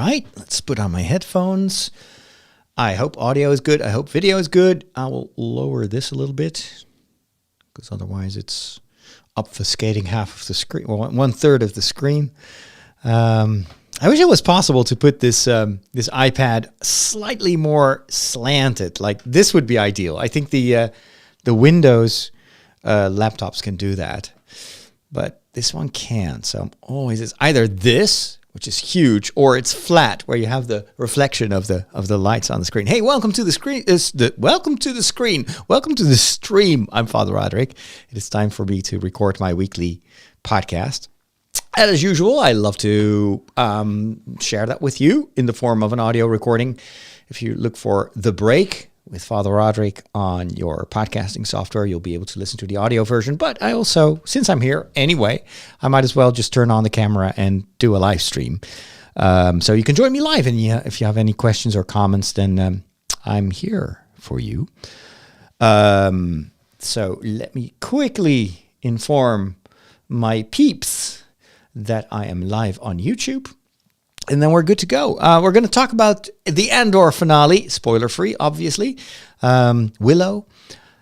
right, let's put on my headphones. I hope audio is good. I hope video is good. I will lower this a little bit because otherwise it's obfuscating half of the screen, or 1/3 of the screen. I wish it was possible to put this this iPad slightly more slanted. Like this would be ideal. I think the Windows laptops can do that, but this one can't. So it's either this, which is huge, or it's flat, where you have the reflection of the lights on the screen. Hey, welcome to the screen. Welcome to the screen. Welcome to the stream. I'm Father Roderick. It is time for me to record my weekly podcast. And as usual, I love to share that with you in the form of an audio recording. If you look for The Break with Father Roderick on your podcasting software, you'll be able to listen to the audio version. But I also, since I'm here anyway, I might as well just turn on the camera and do a live stream. So you can join me live. And if you have any questions or comments, then I'm here for you. So let me quickly inform my peeps that I am live on YouTube, and then we're good to go. We're going to talk about the Andor finale, spoiler-free, obviously. Willow.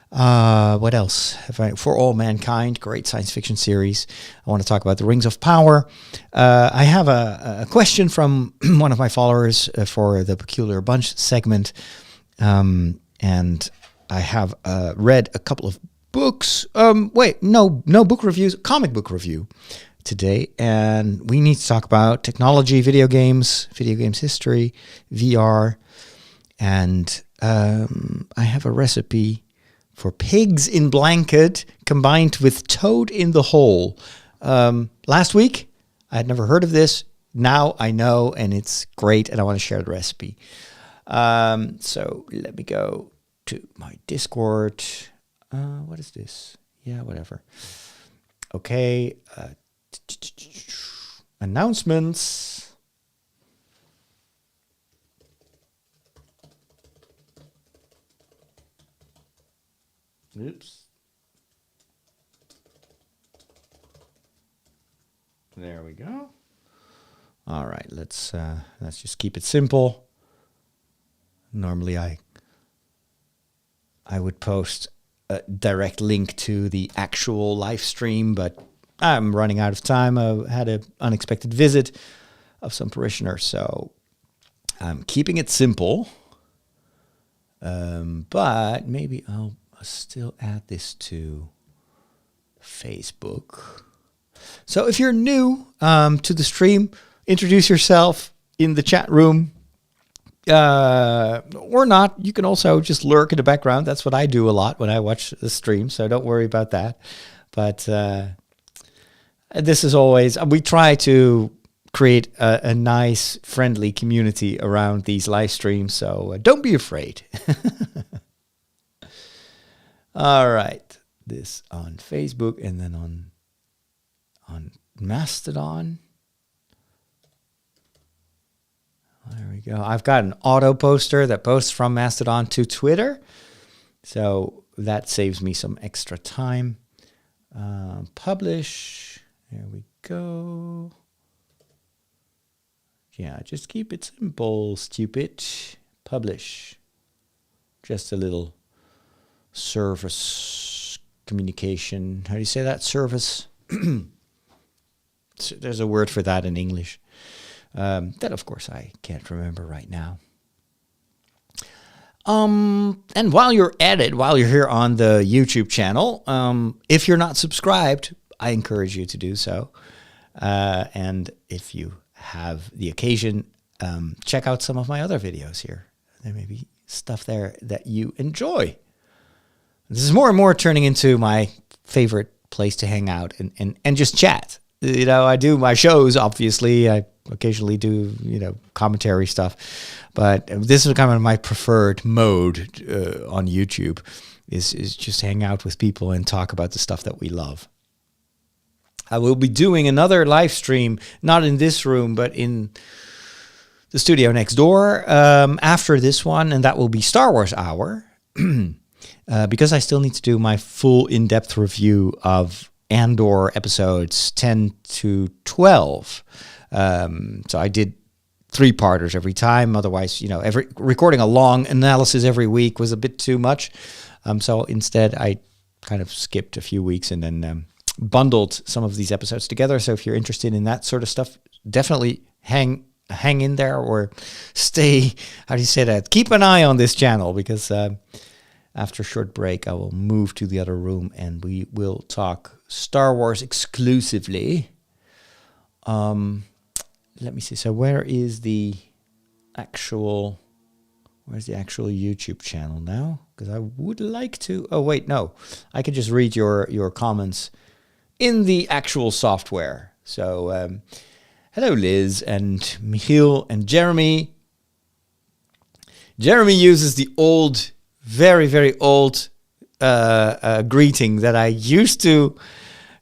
What else? For All Mankind, great science fiction series. I want to talk about the Rings of Power. I have a question from one of my followers for the Peculiar Bunch segment, and I have read a couple of books. No book reviews, comic book review today, and we need to talk about technology, video games history, VR, and I have a recipe for pigs in blanket combined with toad in the hole. Last week, I had never heard of this. Now I know, and it's great, and I want to share the recipe. So let me go to my Discord. What is this? Yeah, whatever. Okay. Announcements. Oops. There we go. All right, let's just keep it simple. Normally I would post a direct link to the actual live stream, but I'm running out of time. I had an unexpected visit of some parishioners, so I'm keeping it simple. But maybe I'll still add this to Facebook. So if you're new to the stream, introduce yourself in the chat room. Or not. You can also just lurk in the background. That's what I do a lot when I watch the stream, so don't worry about that. But this is always, we try to create a nice, friendly community around these live streams, so don't be afraid. All right, this on Facebook and then on Mastodon. There we go. I've got an auto poster that posts from Mastodon to Twitter, so that saves me some extra time. Publish. There we go. Yeah, just keep it simple, stupid. Publish. Just a little service communication. How do you say that? Service. There's a word for that in English. That, of course, I can't remember right now. And while you're at it, while you're here on the YouTube channel, if you're not subscribed, I encourage you to do so. And if you have the occasion, check out some of my other videos here. There may be stuff there that you enjoy. This is more and more turning into my favorite place to hang out and just chat. You know, I do my shows, obviously. I occasionally do, commentary stuff. But this is kind of my preferred mode on YouTube, is just hang out with people and talk about the stuff that we love. I will be doing another live stream, not in this room, but in the studio next door after this one, and that will be Star Wars Hour, because I still need to do my full in-depth review of Andor episodes 10 to 12. So I did 3-parters every time. Otherwise, recording a long analysis every week was a bit too much. So instead, I kind of skipped a few weeks and then bundled some of these episodes together. So if you're interested in that sort of stuff, definitely hang in there or stay, how do you say that? Keep an eye on this channel, because after a short break, I will move to the other room and we will talk Star Wars exclusively. Let me see. So where's the actual YouTube channel now? Because I would like to. Oh wait, no. I can just read your comments in the actual software. So hello, Liz and Michiel and Jeremy. Jeremy uses the old, very, very old greeting that I used to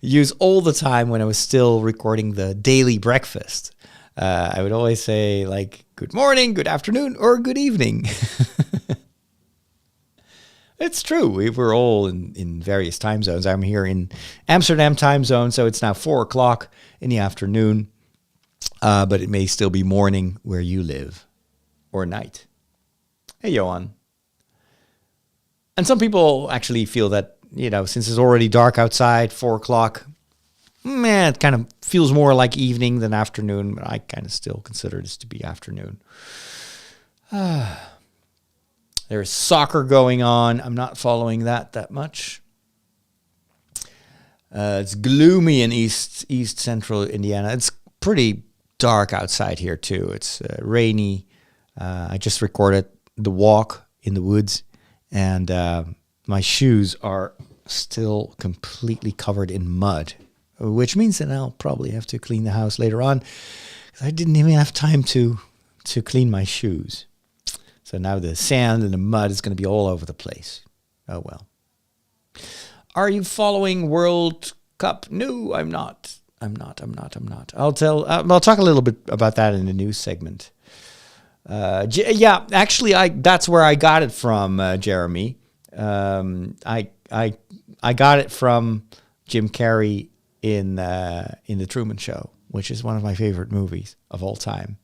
use all the time when I was still recording the daily breakfast. I would always say like, good morning, good afternoon, or good evening. It's true. We were all in various time zones. I'm here in Amsterdam time zone, so it's now 4 o'clock in the afternoon. But it may still be morning where you live, or night. Hey, Johan. And some people actually feel that, since it's already dark outside, 4 o'clock, it kind of feels more like evening than afternoon, but I kind of still consider this to be afternoon. There's soccer going on. I'm not following that much. It's gloomy in east central Indiana. It's pretty dark outside here too. It's rainy. I just recorded the walk in the woods, and my shoes are still completely covered in mud, which means that I'll probably have to clean the house later on, because I didn't even have time to clean my shoes. So now the sand and the mud is going to be all over the place. Oh well. Are you following World Cup? No, I'm not. I'll talk a little bit about that in the news segment. Actually, that's where I got it from, Jeremy. I got it from Jim Carrey in The Truman Show, which is one of my favorite movies of all time.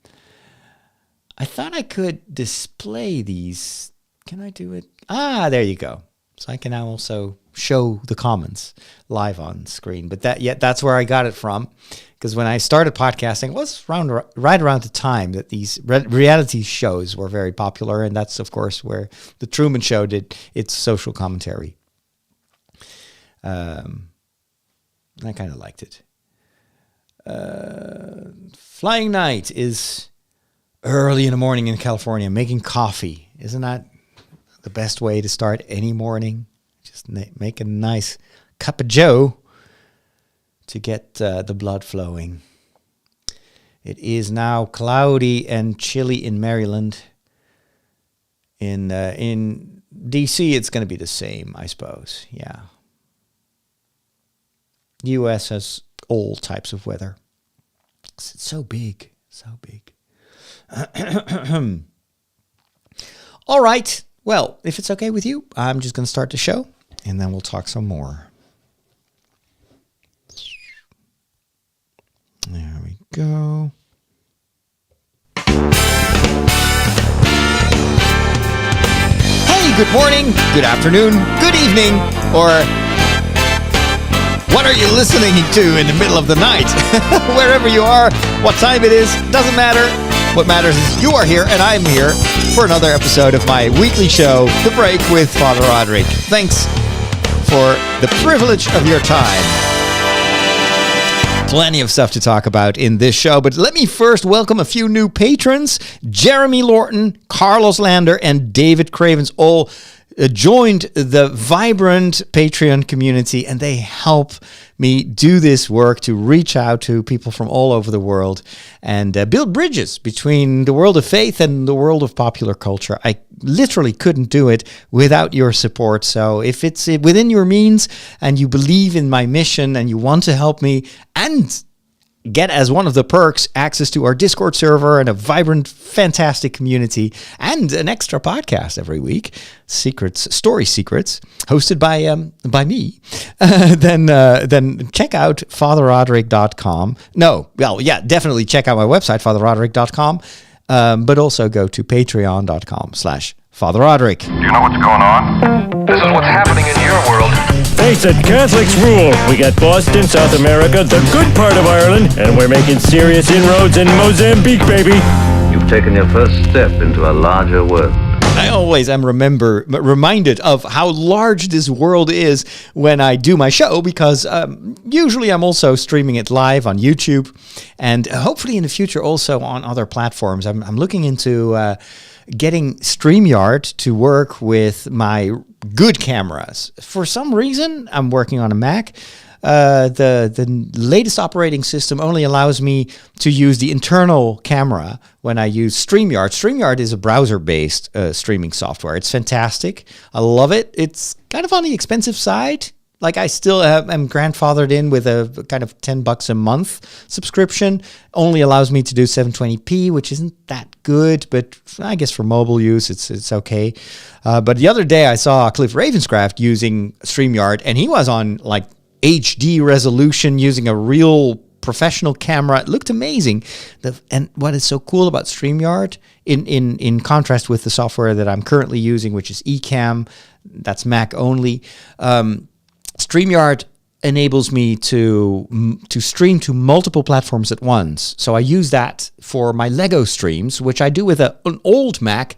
I thought I could display these. Can I do it? There you go. So I can now also show the comments live on screen. But that's where I got it from, because when I started podcasting, it was right around the time that these reality shows were very popular, and that's of course where The Truman Show did its social commentary. I kind of liked it. Flying Night is early in the morning in California making coffee. Isn't that the best way to start any morning? Just make a nice cup of joe to get the blood flowing. It is now cloudy and chilly in Maryland. In DC, it's going to be the same, I suppose. Yeah. The U.S. has all types of weather. It's so big, so big. All right. Well, if it's okay with you, I'm just going to start the show, and then we'll talk some more. There we go. Hey, good morning, good afternoon, good evening, or what are you listening to in the middle of the night? Wherever you are, what time it is, doesn't matter. What matters is you are here and I'm here for another episode of my weekly show, The Break with Father Roderick. Thanks for the privilege of your time. Plenty of stuff to talk about in this show, but let me first welcome a few new patrons. Jeremy Lorton, Carlos Lander, and David Cravens all joined the vibrant Patreon community, and they help me do this work to reach out to people from all over the world and build bridges between the world of faith and the world of popular culture. I literally couldn't do it without your support. So if it's within your means and you believe in my mission and you want to help me and get as one of the perks access to our Discord server and a vibrant, fantastic community and an extra podcast every week, Story Secrets, hosted by me, then check out fatherroderick.com. Definitely check out my website, fatherroderick.com. but also go to patreon.com/Father Roderick. Do you know what's going on? This is what's happening in your world. Face it, Catholics rule. We got Boston, South America, the good part of Ireland, and we're making serious inroads in Mozambique, baby. You've taken your first step into a larger world. I always am reminded of how large this world is when I do my show, because usually I'm also streaming it live on YouTube, and hopefully in the future also on other platforms. I'm looking into getting StreamYard to work with my good cameras. For some reason, I'm working on a Mac. The latest operating system only allows me to use the internal camera when I use StreamYard. StreamYard is a browser-based streaming software. It's fantastic. I love it. It's kind of on the expensive side. Like, I still am grandfathered in with a kind of $10 a month subscription. Only allows me to do 720p, which isn't that good, but I guess for mobile use, it's okay. But the other day I saw Cliff Ravenscraft using StreamYard, and he was on like HD resolution using a real professional camera. It looked amazing. And what is so cool about StreamYard, in contrast with the software that I'm currently using, which is Ecamm, that's Mac only, StreamYard enables me to stream to multiple platforms at once. So I use that for my Lego streams, which I do with an old Mac.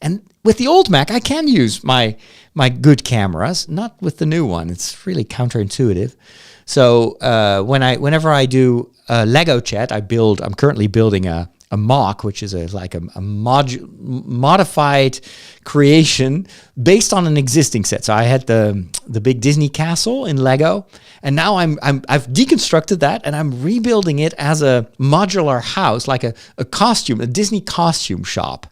And with the old Mac, I can use my good cameras, not with the new one. It's really counterintuitive. So whenever I do Lego chat, I'm currently building a mock, which is a modified creation based on an existing set. So I had the big Disney castle in Lego, and now I've deconstructed that and I'm rebuilding it as a modular house, like a costume, a Disney costume shop.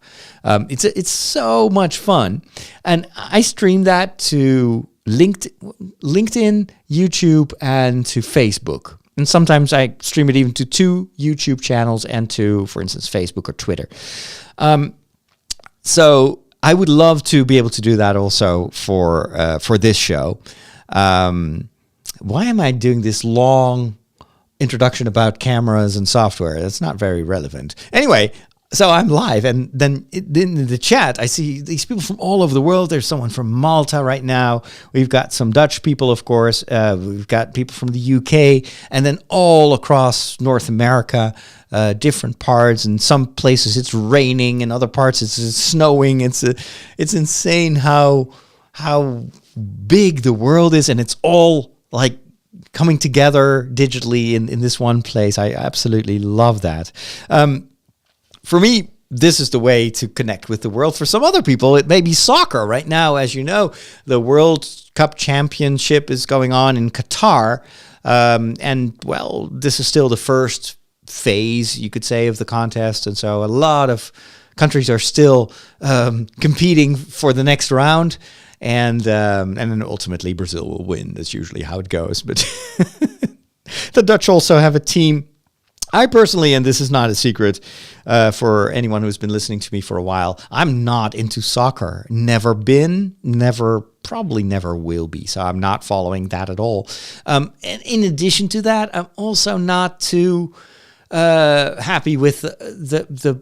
It's so much fun, and I stream that to LinkedIn, YouTube, and to Facebook. And sometimes I stream it even to 2 YouTube channels and to, for instance, Facebook or Twitter. So I would love to be able to do that also for this show. Why am I doing this long introduction about cameras and software? That's not very relevant. Anyway, so I'm live, and then in the chat, I see these people from all over the world. There's someone from Malta right now. We've got some Dutch people, of course. We've got people from the UK, and then all across North America, different parts. In some places, it's raining. In other parts, it's snowing. It's insane how big the world is, and it's all like coming together digitally in this one place. I absolutely love that. For me, this is the way to connect with the world. For some other people, it may be soccer. Right now, as you know, the World Cup Championship is going on in Qatar. And, well, this is still the first phase, you could say, of the contest. And so a lot of countries are still competing for the next round. And then ultimately Brazil will win. That's usually how it goes. But the Dutch also have a team. I personally, and this is not a secret for anyone who's been listening to me for a while, I'm not into soccer. Never been, probably never will be. So I'm not following that at all. And in addition to that, I'm also not too happy with the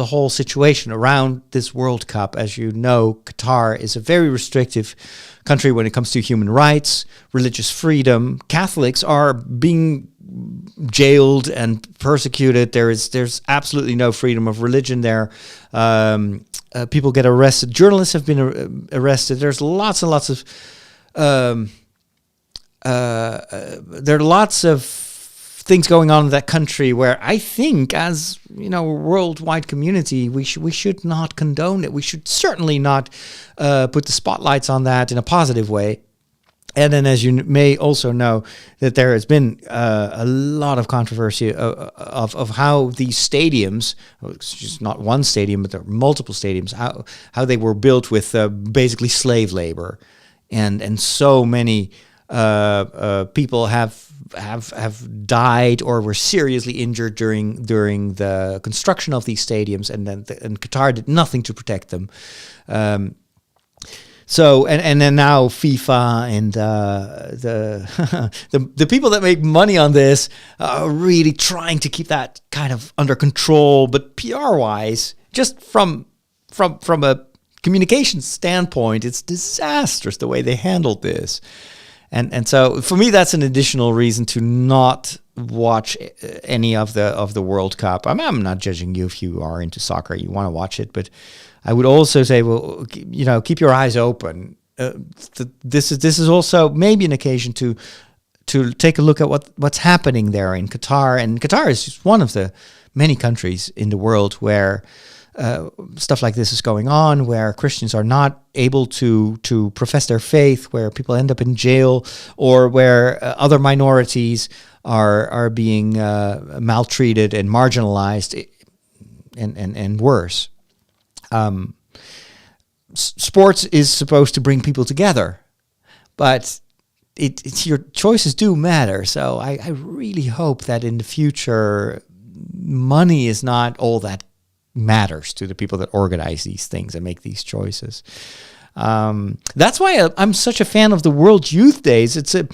whole situation around this World Cup. As you know, Qatar is a very restrictive country when it comes to human rights, religious freedom. Catholics are being jailed and persecuted. There's absolutely no freedom of religion there. People get arrested. Journalists have been arrested. There's lots and lots of there are lots of things going on in that country where I think, as you know, a worldwide community, we should not condone it. We should certainly not put the spotlights on that in a positive way. And then, as you may also know, that there has been a lot of controversy of how these stadiums, it's just not one stadium, but there are multiple stadiums, how they were built with basically slave labor, and so many people have died or were seriously injured during the construction of these stadiums, and Qatar did nothing to protect them. So and then now FIFA and the people that make money on this are really trying to keep that kind of under control. But PR wise, just from a communication standpoint, it's disastrous the way they handled this. And so for me, that's an additional reason to not watch any of the World Cup. I'm not judging you if you are into soccer, you want to watch it, but I would also say, well, keep your eyes open. This is also maybe an occasion to take a look at what's happening there in Qatar. And Qatar is just one of the many countries in the world where stuff like this is going on, where Christians are not able to profess their faith, where people end up in jail, or where other minorities are being maltreated and marginalized, and worse. Sports is supposed to bring people together, but it's your choices do matter. So I really hope that in the future, money is not all that matters to the people that organize these things and make these choices. That's why I'm such a fan of the World Youth Days. It's on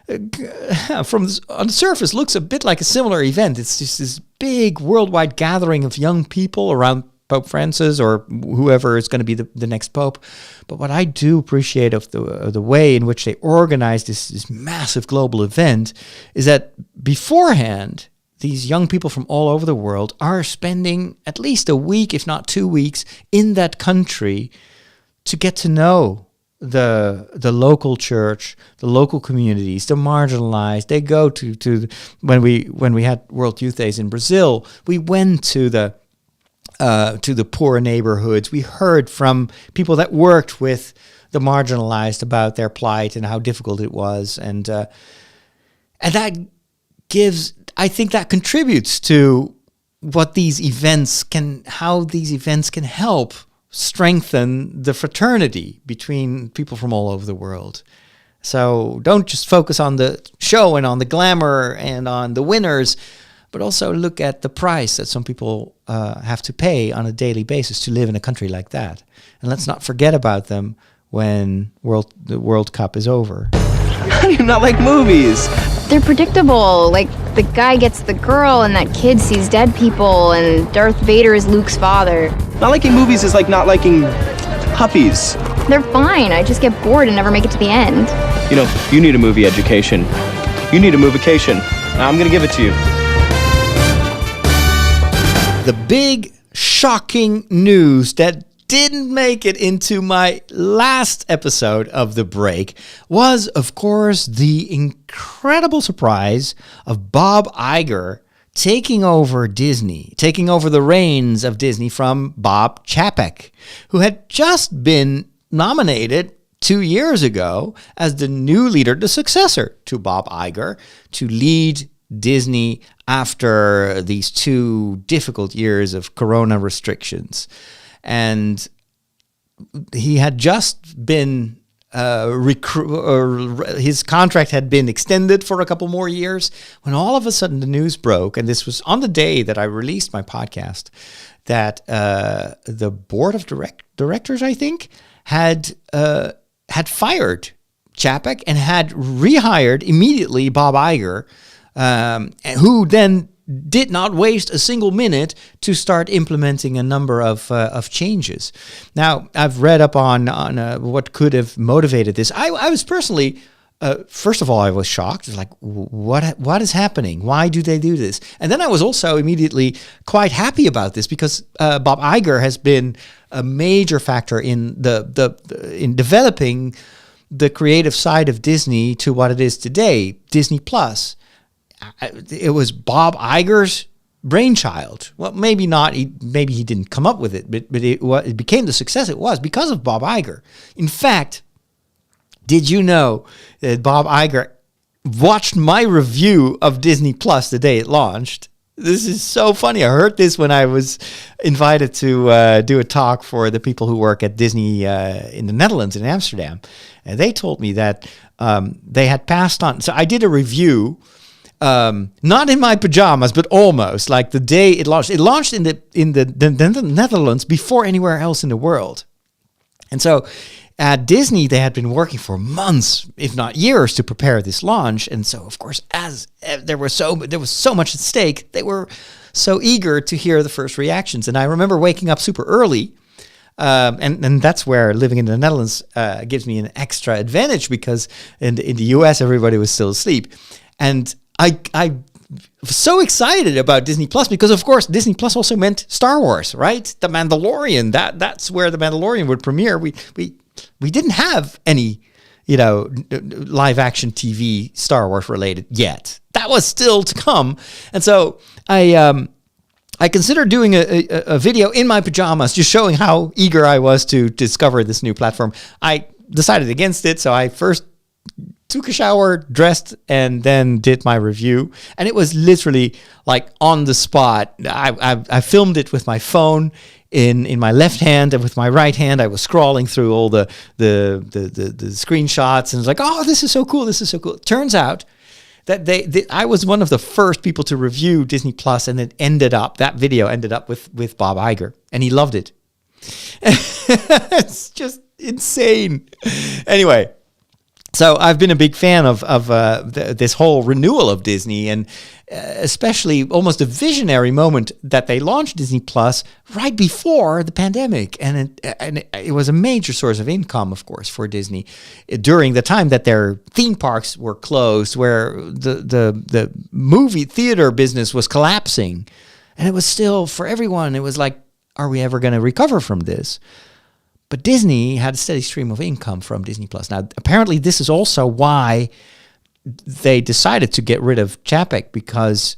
the surface looks a bit like a similar event. It's just this big worldwide gathering of young people around Pope Francis or whoever is going to be the next pope. But what I do appreciate of the way in which they organize this massive global event is that beforehand, these young people from all over the world are spending at least a week, if not 2 weeks, in that country to get to know the local church, the local communities, the marginalized. They go to when we had World Youth Days in Brazil, we went to the poor neighborhoods. We heard from people that worked with the marginalized about their plight and how difficult it was, and that gives. I think that contributes to how these events can help strengthen the fraternity between people from all over the world. So don't just focus on the show and on the glamour and on the winners, but also look at the price that some people have to pay on a daily basis to live in a country like that. And let's not forget about them when the World Cup is over. How do you not like movies? They're predictable. Like, the guy gets the girl and that kid sees dead people and Darth Vader is Luke's father. Not liking movies is like not liking puppies. They're fine. I just get bored and never make it to the end. You need a movie education. You need a movication. I'm gonna give it to you. The big, shocking news that didn't make it into my last episode of The Break was, of course, the incredible surprise of Bob Iger taking over Disney, taking over the reins of Disney from Bob Chapek, who had just been nominated 2 years ago as the new leader, the successor to Bob Iger, to lead Disney after these 2 difficult years of corona restrictions. And he had just been his contract had been extended for a couple more years when all of a sudden the news broke, and this was on the day that I released my podcast, that the board of directors, I think, had fired Chapek and had rehired immediately Bob Iger, who then did not waste a single minute to start implementing a number of changes. Now, I've read up on what could have motivated this. I was personally, first of all, I was shocked. Like, what is happening? Why do they do this? And then I was also immediately quite happy about this because Bob Iger has been a major factor in in developing the creative side of Disney to what it is today, Disney Plus. It was Bob Iger's brainchild. Well, maybe not. Maybe he didn't come up with it, but it became the success it was because of Bob Iger. In fact, did you know that Bob Iger watched my review of Disney Plus the day it launched? This is so funny. I heard this when I was invited to do a talk for the people who work at Disney in the Netherlands, in Amsterdam. And they told me that they had passed on. So I did a review. Not in my pajamas, but almost, like the day it launched. It launched in the Netherlands before anywhere else in the world. And so At Disney, they had been working for months, if not years, to prepare this launch, and so of course, as there was so much at stake, they were so eager to hear the first reactions. And I remember waking up super early, and that's where living in the Netherlands gives me an extra advantage, because in the US everybody was still asleep, and I was so excited about Disney Plus, because of course Disney Plus also meant Star Wars, right? The Mandalorian, that's where the Mandalorian would premiere. We didn't have any, live action TV Star Wars related yet. That was still to come. And so I considered doing a video in my pajamas, just showing how eager I was to discover this new platform. I decided against it, so I first took a shower, dressed, and then did my review. And it was literally like on the spot. I filmed it with my phone in my left hand, and with my right hand I was scrolling through all the screenshots, and it's like, oh, this is so cool, this is so cool. Turns out that I was one of the first people to review Disney Plus, and that video ended up with Bob Iger, and he loved it. It's just insane. Anyway, so I've been a big fan of this whole renewal of Disney, and especially almost a visionary moment that they launched Disney Plus right before the pandemic, and it was a major source of income, of course, for Disney during the time that their theme parks were closed, where the movie theater business was collapsing, and it was still, for everyone, it was like, are we ever going to recover from this? But Disney had a steady stream of income from Disney Plus. Now, apparently, this is also why they decided to get rid of Chapek, because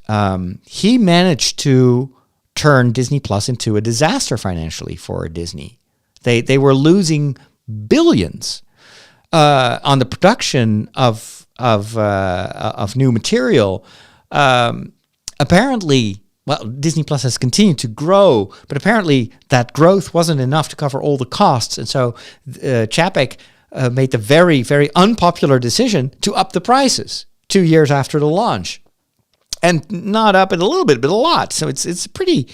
he managed to turn Disney Plus into a disaster financially for Disney. They were losing billions on the production of new material. Apparently. Well, Disney Plus has continued to grow, but apparently that growth wasn't enough to cover all the costs. And so Chapek made the very, very unpopular decision to up the prices 2 years after the launch. And not up it a little bit, but a lot. So it's a pretty,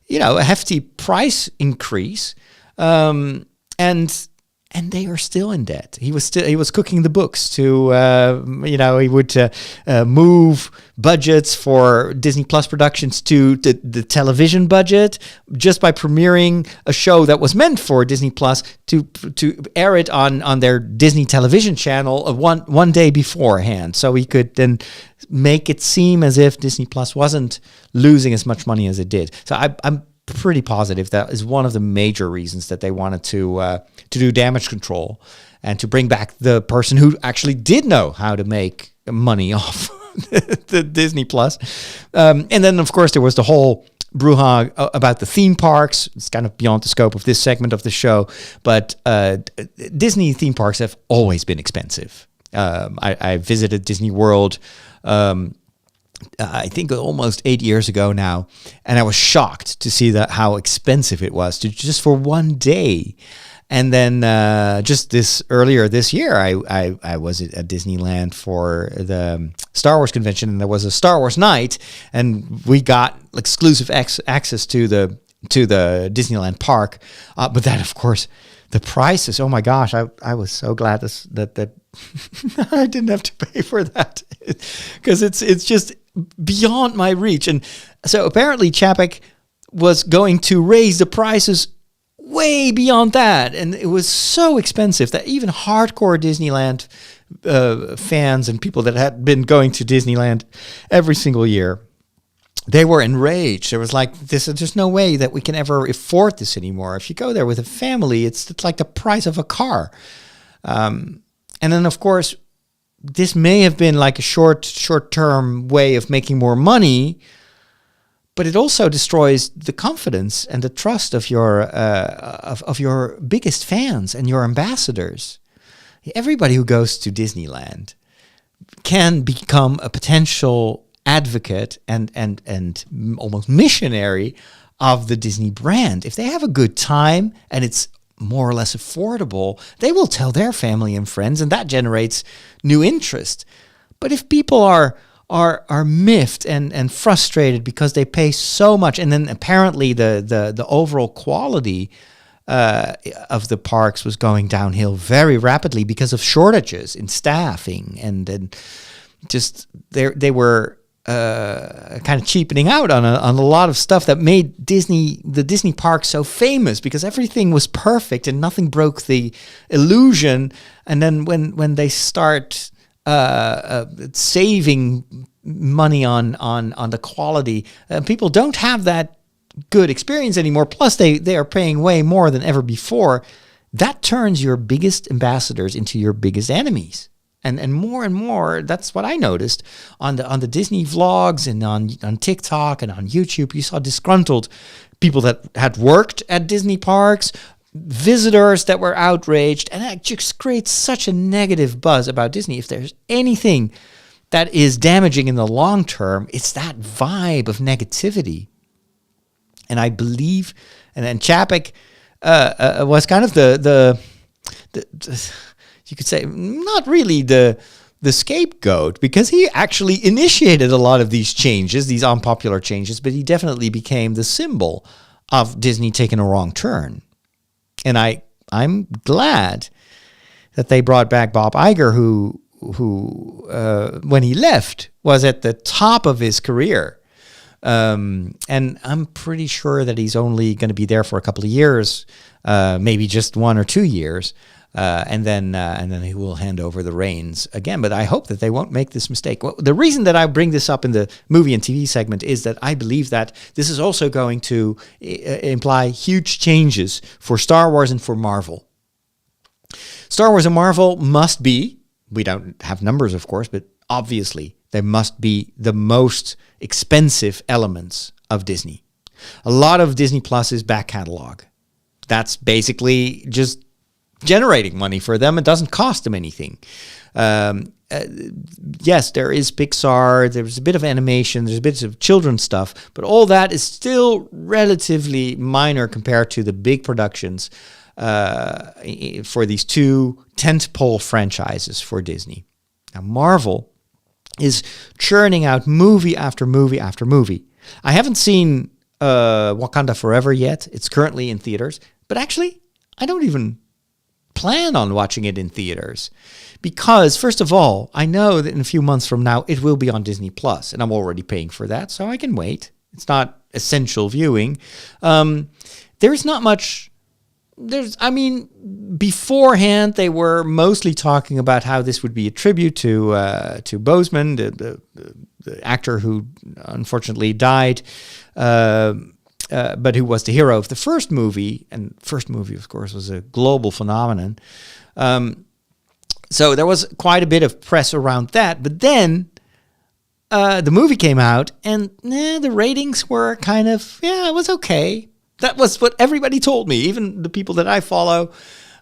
a hefty price increase. And they are still in debt. He was cooking the books to, he would move budgets for Disney Plus productions to the television budget just by premiering a show that was meant for Disney Plus to air it on their Disney television channel one day beforehand, so he could then make it seem as if Disney Plus wasn't losing as much money as it did. So I'm pretty positive that is one of the major reasons that they wanted to do damage control and to bring back the person who actually did know how to make money off the Disney Plus. And then, of course, there was the whole brouhaha about the theme parks. It's kind of beyond the scope of this segment of the show, but Disney theme parks have always been expensive. I visited Disney World I think almost 8 years ago now, and I was shocked to see how expensive it was just for one day. And then just earlier this year, I was at Disneyland for the Star Wars convention, and there was a Star Wars night, and we got exclusive access to the Disneyland park. But that, of course, the prices. Oh my gosh, I was so glad that I didn't have to pay for that, because it's just beyond my reach. And so apparently Chapek was going to raise the prices way beyond that, and it was so expensive that even hardcore Disneyland fans and people that had been going to Disneyland every single year, they were enraged. There was like, there's no way that we can ever afford this anymore. If you go there with a family, it's like the price of a car. And then, of course, this may have been like a short-term way of making more money, but it also destroys the confidence and the trust of your biggest fans and your ambassadors. Everybody who goes to Disneyland can become a potential advocate and almost missionary of the Disney brand. If they have a good time and it's more or less affordable, they will tell their family and friends, and that generates new interest. But if people are miffed and frustrated because they pay so much, and then apparently the overall quality of the parks was going downhill very rapidly because of shortages in staffing, and just they were kind of cheapening out on a lot of stuff that made the Disney parks so famous, because everything was perfect and nothing broke the illusion. And then when they start saving money on the quality, people don't have that good experience anymore. Plus they are paying way more than ever before. That turns your biggest ambassadors into your biggest enemies. And more, that's what I noticed on the Disney vlogs and on TikTok and on YouTube. You saw disgruntled people that had worked at Disney parks, visitors that were outraged, and it just creates such a negative buzz about Disney. If there's anything that is damaging in the long term, it's that vibe of negativity. And I believe, and then Chapek was kind of the you could say, not really the scapegoat, because he actually initiated a lot of these changes, these unpopular changes, but he definitely became the symbol of Disney taking a wrong turn. And I'm glad that they brought back Bob Iger, who when he left was at the top of his career. And I'm pretty sure that he's only going to be there for a couple of years, maybe just 1 or 2 years. And then he will hand over the reins again. But I hope that they won't make this mistake. Well, the reason that I bring this up in the movie and TV segment is that I believe that this is also going to imply huge changes for Star Wars and for Marvel. Star Wars and Marvel must be, we don't have numbers, of course, but obviously they must be the most expensive elements of Disney. A lot of Disney Plus's back catalog. That's basically just generating money for them. It doesn't cost them anything. Yes, there is Pixar, there's a bit of animation, there's a bit of children's stuff, but all that is still relatively minor compared to the big productions for these two tentpole franchises for Disney. Now, Marvel is churning out movie after movie after movie. I haven't seen Wakanda Forever yet. It's currently in theaters, but actually, I don't even plan on watching it in theaters, because first of all, I know that in a few months from now it will be on Disney Plus, and I'm already paying for that, so I can wait. It's not essential viewing. There's not much. Beforehand they were mostly talking about how this would be a tribute to Boseman, the actor who unfortunately died. But who was the hero of the first movie, and first movie, of course, was a global phenomenon. So there was quite a bit of press around that. But then the movie came out, and the ratings were kind of, it was okay. That was what everybody told me, even the people that I follow.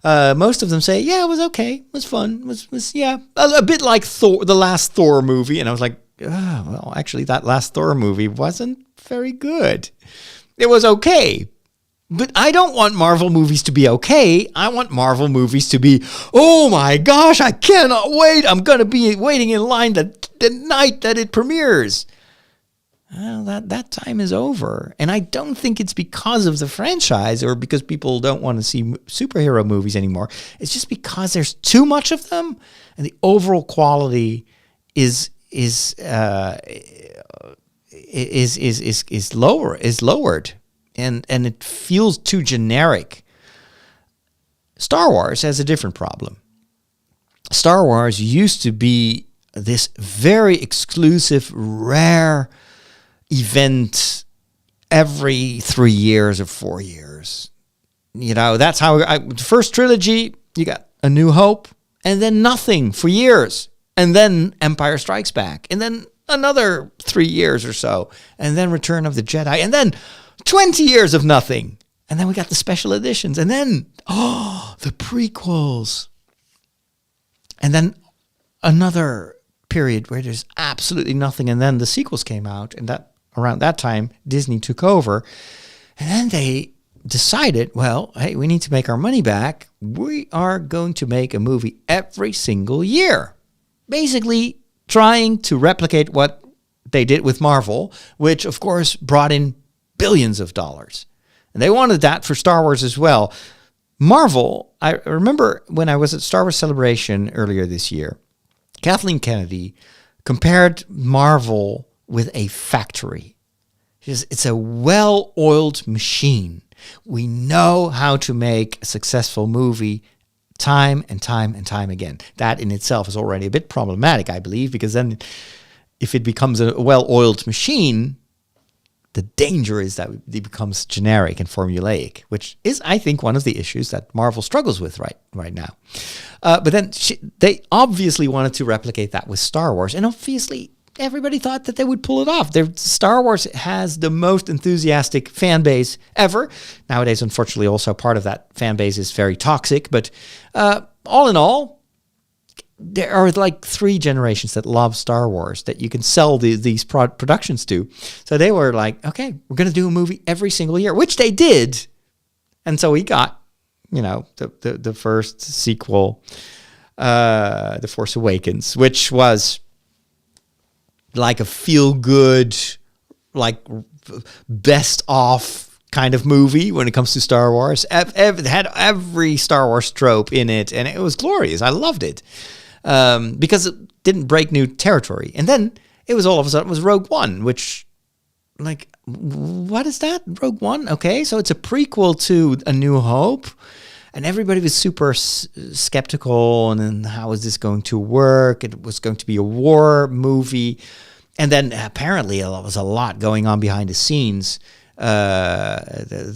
Most of them say, it was okay, it was fun, it was a bit like Thor, the last Thor movie. And I was like, well, actually, that last Thor movie wasn't very good. It was okay. But I don't want Marvel movies to be okay. I want Marvel movies to be, oh my gosh, I cannot wait. I'm going to be waiting in line the night that it premieres. Well, that time is over. And I don't think it's because of the franchise or because people don't want to see superhero movies anymore. It's just because there's too much of them, and the overall quality is lowered, and it feels too generic. Star Wars has a different problem. Star Wars used to be this very exclusive, rare event every 3 years or 4 years. That's how the first trilogy, you got A New Hope, and then nothing for years, and then Empire Strikes Back, and then another 3 years or so, and then Return of the Jedi, and then 20 years of nothing. And then we got the special editions, and then, the prequels. And then another period where there's absolutely nothing, and then the sequels came out, and that around that time, Disney took over. And then they decided, well, hey, we need to make our money back. We are going to make a movie every single year. Basically, trying to replicate what they did with Marvel, which, of course, brought in billions of dollars. And they wanted that for Star Wars as well. Marvel, I remember when I was at Star Wars Celebration earlier this year, Kathleen Kennedy compared Marvel with a factory. It's a well-oiled machine. We know how to make a successful movie time and time and time again. That in itself is already a bit problematic, I believe, because then if it becomes a well-oiled machine, the danger is that it becomes generic and formulaic, which is, I think, one of the issues that Marvel struggles with right now. But then they obviously wanted to replicate that with Star Wars, and obviously everybody thought that they would pull it off. Star Wars has the most enthusiastic fan base ever. Nowadays, unfortunately, also part of that fan base is very toxic. But all in all, there are like 3 generations that love Star Wars that you can sell these productions to. So they were like, okay, we're going to do a movie every single year, which they did. And so we got, the first sequel, The Force Awakens, which was like a feel-good, like best-of kind of movie when it comes to Star Wars. It had every Star Wars trope in it, and it was glorious. I loved it because it didn't break new territory. And then it was all of a sudden it was Rogue One, which, like, what is that? Rogue One? Okay, so it's a prequel to A New Hope. And everybody was super skeptical, and then how is this going to work? It was going to be a war movie. And then apparently there was a lot going on behind the scenes. The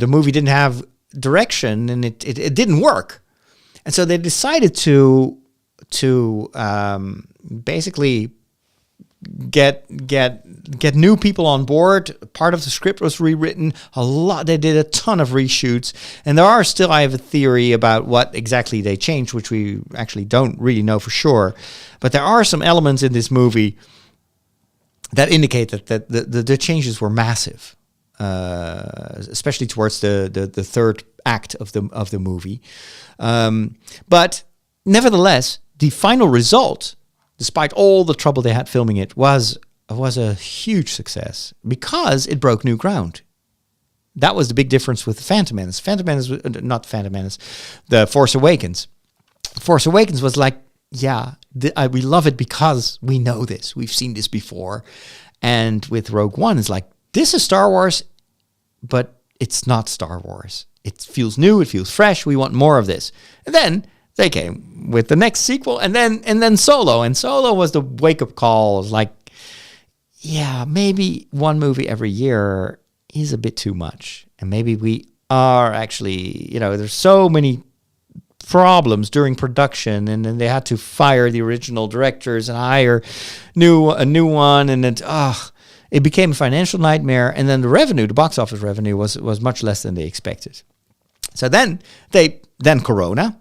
movie didn't have direction, and it didn't work. And so they decided to basically get new people on board. Part of the script was rewritten. They did a ton of reshoots, and I have a theory about what exactly they changed, which we actually don't really know for sure. But there are some elements in this movie that indicate that the changes were massive, especially towards the third act of the movie. But nevertheless, the final result, despite all the trouble they had filming it, was a huge success because it broke new ground. That was the big difference with The Phantom Menace. The Force Awakens. Force Awakens was like, we love it because we know this. We've seen this before. And with Rogue One, it's like, this is Star Wars, but it's not Star Wars. It feels new. It feels fresh. We want more of this. And then they came with the next sequel, and then Solo. And Solo was the wake-up call. It was like, maybe one movie every year is a bit too much. And maybe we are actually, there's so many problems during production, and then they had to fire the original directors and hire a new one, and it became a financial nightmare. And then the box office revenue was much less than they expected. So then Corona,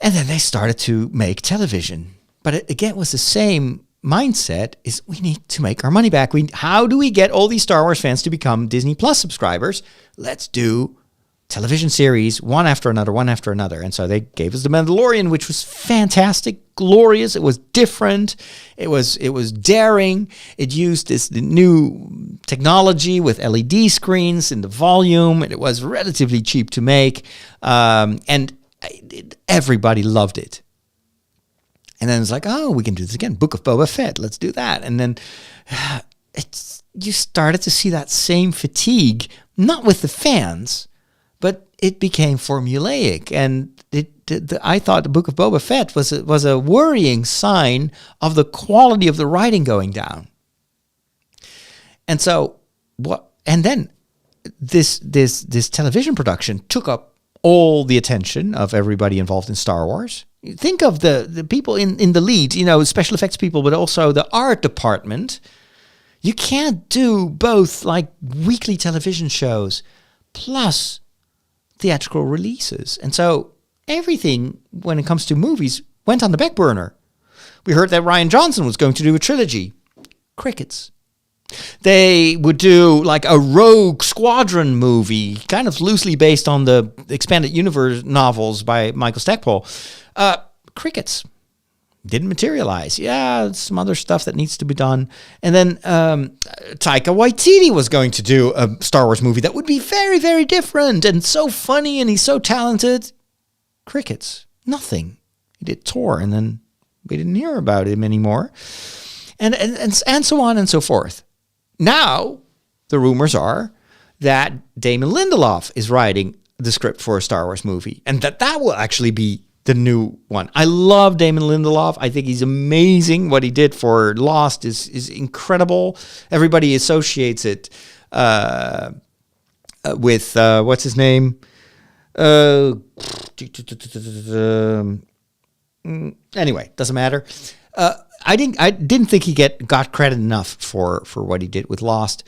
and then they started to make television. But it was the same mindset: is we need to make our money back. How do we get all these Star Wars fans to become Disney Plus subscribers? Let's do television series, one after another. And so they gave us The Mandalorian, which was fantastic, glorious. It was different. It was daring. It used the new technology with LED screens in the volume. And it was relatively cheap to make. And everybody loved it. And then it's like, we can do this again. Book of Boba Fett, let's do that. And then you started to see that same fatigue, not with the fans, but it became formulaic. And I thought the Book of Boba Fett was a worrying sign of the quality of the writing going down. And so then this television production took up all the attention of everybody involved in Star Wars. Think of the people in the lead, special effects people, but also the art department. You can't do both, like weekly television shows plus theatrical releases. And so everything, when it comes to movies, went on the back burner. We heard that Rian Johnson was going to do a trilogy. Crickets. They would do like a Rogue Squadron movie, kind of loosely based on the Expanded Universe novels by Michael Stackpole. Crickets. didn't materialize. Yeah, some other stuff that needs to be done. And then Taika Waititi was going to do a Star Wars movie that would be very, very different and so funny, and he's so talented. Crickets. Nothing. He did Thor, and then we didn't hear about him anymore. And so on and so forth. Now, the rumors are that Damon Lindelof is writing the script for a Star Wars movie, and that will actually be the new one. I love Damon Lindelof. I think he's amazing. What he did for Lost is incredible. Everybody associates it with what's his name? Anyway, doesn't matter. I didn't think he got credit enough for what he did with Lost.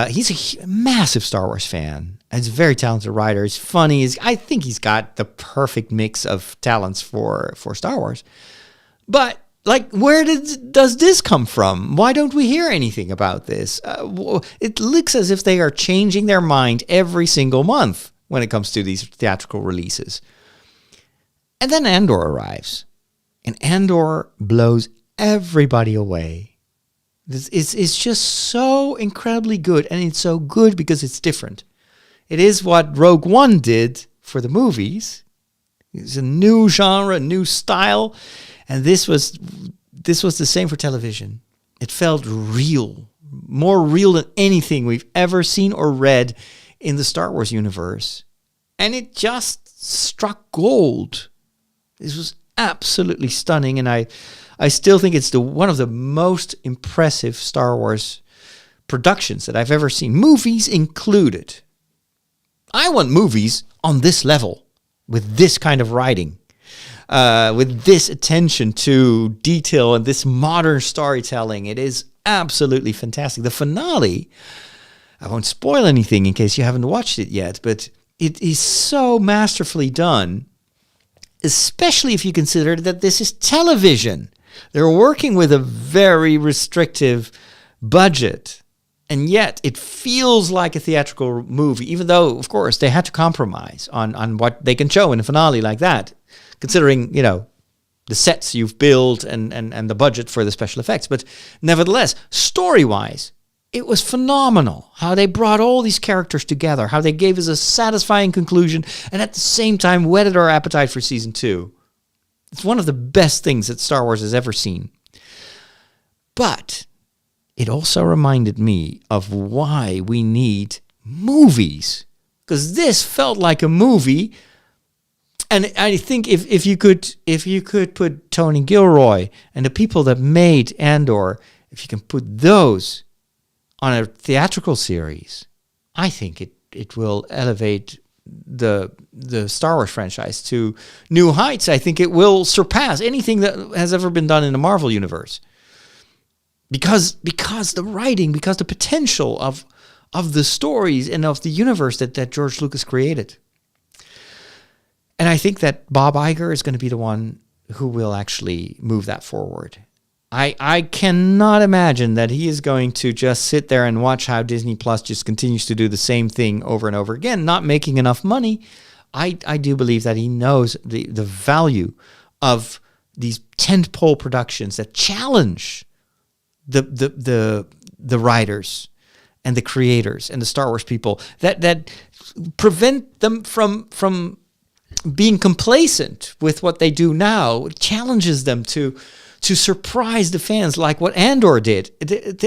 He's a massive Star Wars fan. He's a very talented writer. He's funny. I think he's got the perfect mix of talents for Star Wars. But like, where does this come from? Why don't we hear anything about this? It looks as if they are changing their mind every single month when it comes to these theatrical releases. And then Andor arrives. And Andor blows everybody away. It's just so incredibly good. And it's so good because it's different. It is what Rogue One did for the movies. It's a new genre, a new style. And this was the same for television. It felt real. More real than anything we've ever seen or read in the Star Wars universe. And it just struck gold. This was absolutely stunning. And I still think it's one of the most impressive Star Wars productions that I've ever seen. Movies included. I want movies on this level, with this kind of writing, with this attention to detail and this modern storytelling. It is absolutely fantastic. The finale, I won't spoil anything in case you haven't watched it yet, but it is so masterfully done, especially if you consider that this is television. They're working with a very restrictive budget. And yet it feels like a theatrical movie, even though, of course, they had to compromise on what they can show in a finale like that, considering, the sets you've built and the budget for the special effects. But nevertheless, story-wise, it was phenomenal how they brought all these characters together, how they gave us a satisfying conclusion, and at the same time whetted our appetite for season 2. It's one of the best things that Star Wars has ever seen. But it also reminded me of why we need movies. Because this felt like a movie. And I think if you could put Tony Gilroy and the people that made Andor, if you can put those on a theatrical series, I think it will elevate the Star Wars franchise to new heights. I think it will surpass anything that has ever been done in the Marvel universe. Because the writing, because the potential of the stories and of the universe that George Lucas created. And I think that Bob Iger is going to be the one who will actually move that forward. I cannot imagine that he is going to just sit there and watch how Disney Plus just continues to do the same thing over and over again, not making enough money. I do believe that he knows the value of these tentpole productions that challenge the writers and the creators and the Star Wars people that prevent them from being complacent with what they do now. It challenges them to surprise the fans, like what Andor did.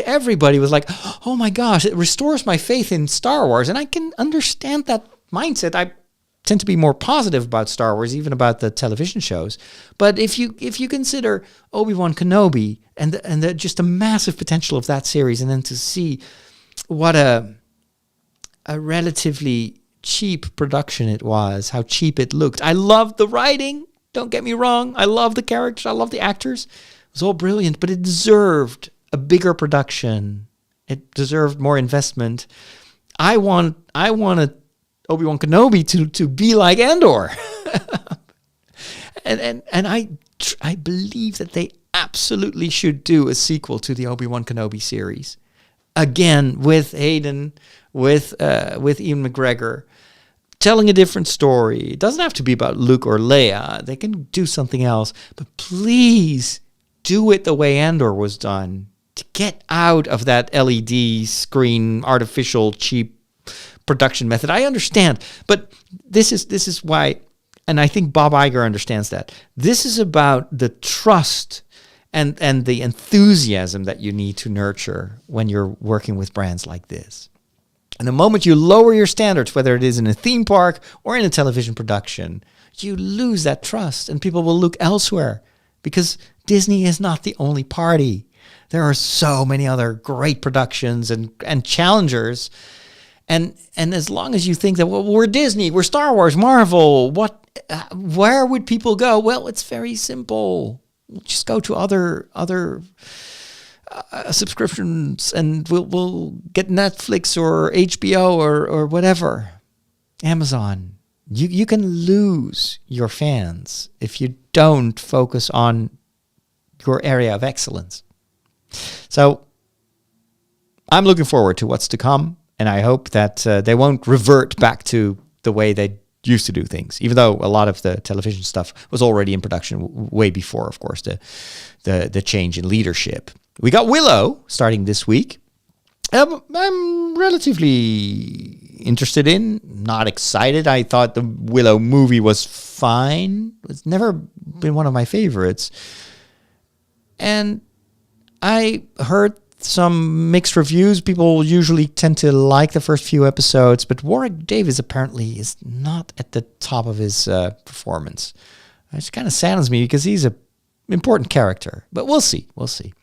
Everybody was like, oh my gosh, it restores my faith in Star Wars. And I can understand that mindset. I tend to be more positive about Star Wars, even about the television shows. But if you consider Obi-Wan Kenobi and just a massive potential of that series, and then to see what a relatively cheap production it was, how cheap it looked. I loved the writing. Don't get me wrong. I love the characters. I love the actors. It was all brilliant, but it deserved a bigger production. It deserved more investment. I want Obi-Wan Kenobi to be like Andor. and I believe that they absolutely should do a sequel to the Obi-Wan Kenobi series. Again, with Hayden, with Ian McGregor, telling a different story. It doesn't have to be about Luke or Leia. They can do something else. But please do it the way Andor was done, to get out of that LED screen, artificial, cheap production method. I understand, but this is why, and I think Bob Iger understands that. This is about the trust and the enthusiasm that you need to nurture when you're working with brands like this. And the moment you lower your standards, whether it is in a theme park or in a television production, you lose that trust and people will look elsewhere, because Disney is not the only party. There are so many other great productions and challengers. And as long as you think that, well, we're Disney, we're Star Wars, Marvel, where would people go? Well, it's very simple. Just go to other subscriptions, and we'll get Netflix or HBO or whatever, Amazon. You can lose your fans if you don't focus on your area of excellence. So I'm looking forward to what's to come, and I hope that they won't revert back to the way they used to do things, even though a lot of the television stuff was already in production way before, of course, the change in leadership. We got Willow starting this week. I'm relatively interested in, not excited. I thought the Willow movie was fine. It's never been one of my favorites. And I heard some mixed reviews. People usually tend to like the first few episodes, but Warwick Davis apparently is not at the top of his performance. It just kind of saddens me because he's an important character, but we'll see. We'll see.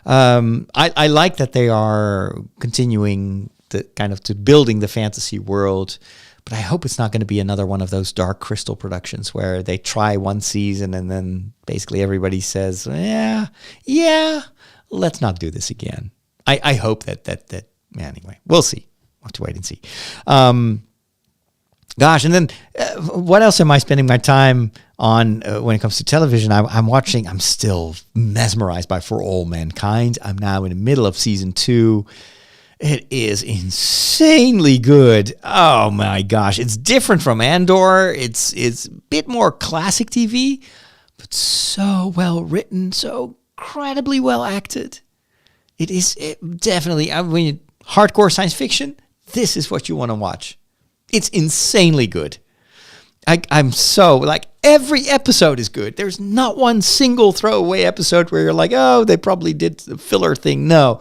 I like that they are continuing to building the fantasy world, but I hope it's not going to be another one of those Dark Crystal productions where they try one season and then basically everybody says, yeah, let's not do this again. I hope that anyway, we'll see. We'll have to wait and see. Gosh, and then what else am I spending my time on when it comes to television? I'm still mesmerized by For All Mankind. I'm now in the middle of season 2. It is insanely good. Oh my gosh. It's different from Andor. It's a bit more classic TV, but so well written, so incredibly well acted. Definitely, hardcore science fiction, this is what you want to watch. It's insanely good. I'm so, every episode is good. There's not one single throwaway episode where you're like, oh, they probably did the filler thing. No.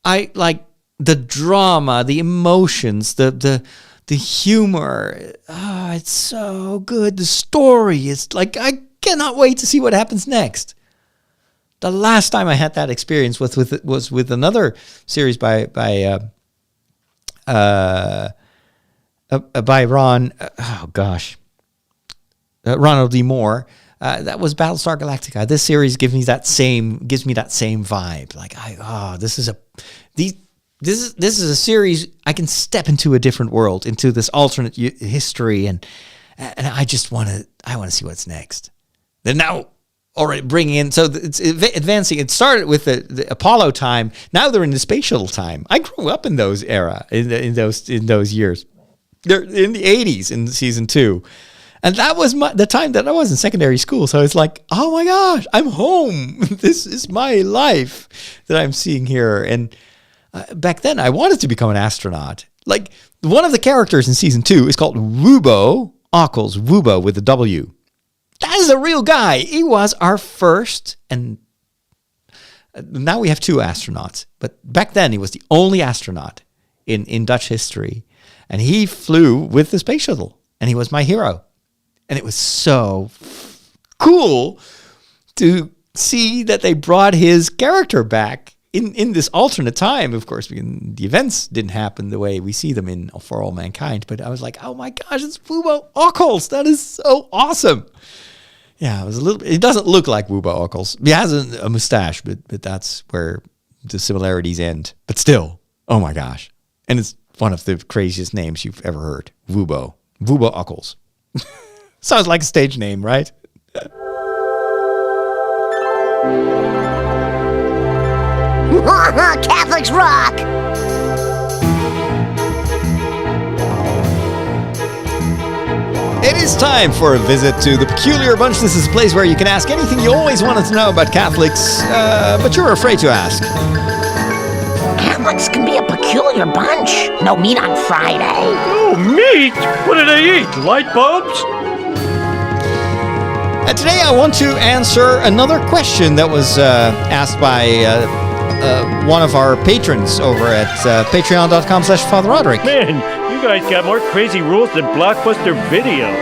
I like the drama, the emotions, the humor. Oh, it's so good. The story is I cannot wait to see what happens next. The last time I had that experience was with another series by Ron. Ronald D. Moore. That was Battlestar Galactica. This series gives me that same vibe. This is a series I can step into a different world, into this alternate history, and I want to see what's next. They're now already bringing in, so it's advancing. It started with the Apollo time. Now they're in the space shuttle time. I grew up in those in those years. They're in the 80s in season 2. And that was the time that I was in secondary school. So it's like, oh my gosh, I'm home. This is my life that I'm seeing here. And back then I wanted to become an astronaut. One of the characters in season 2 is called Woobo Ockles, Woobo with a W. That is a real guy. He was our first, and now we have 2 astronauts. But back then he was the only astronaut in Dutch history. And he flew with the space shuttle, and he was my hero. And it was so cool to see that they brought his character back in this alternate time. Of course, the events didn't happen the way we see them in For All Mankind, but I was like, oh my gosh, it's Woobo Ockles. That is so awesome. Yeah, it doesn't look like Woobo Ockles. He has a mustache, but that's where the similarities end. But still, oh my gosh. And it's one of the craziest names you've ever heard. Woobo Ockles. Sounds like a stage name, right? Catholics rock! It It's time for a visit to the Peculiar Bunch. This is a place where you can ask anything you always wanted to know about Catholics, but you're afraid to ask. Catholics can be a peculiar bunch. No meat on Friday. Oh, meat? What do they eat? Light bulbs? Today I want to answer another question that was asked by one of our patrons over at patreon.com/Father Roderick. Man, you guys got more crazy rules than Blockbuster Video.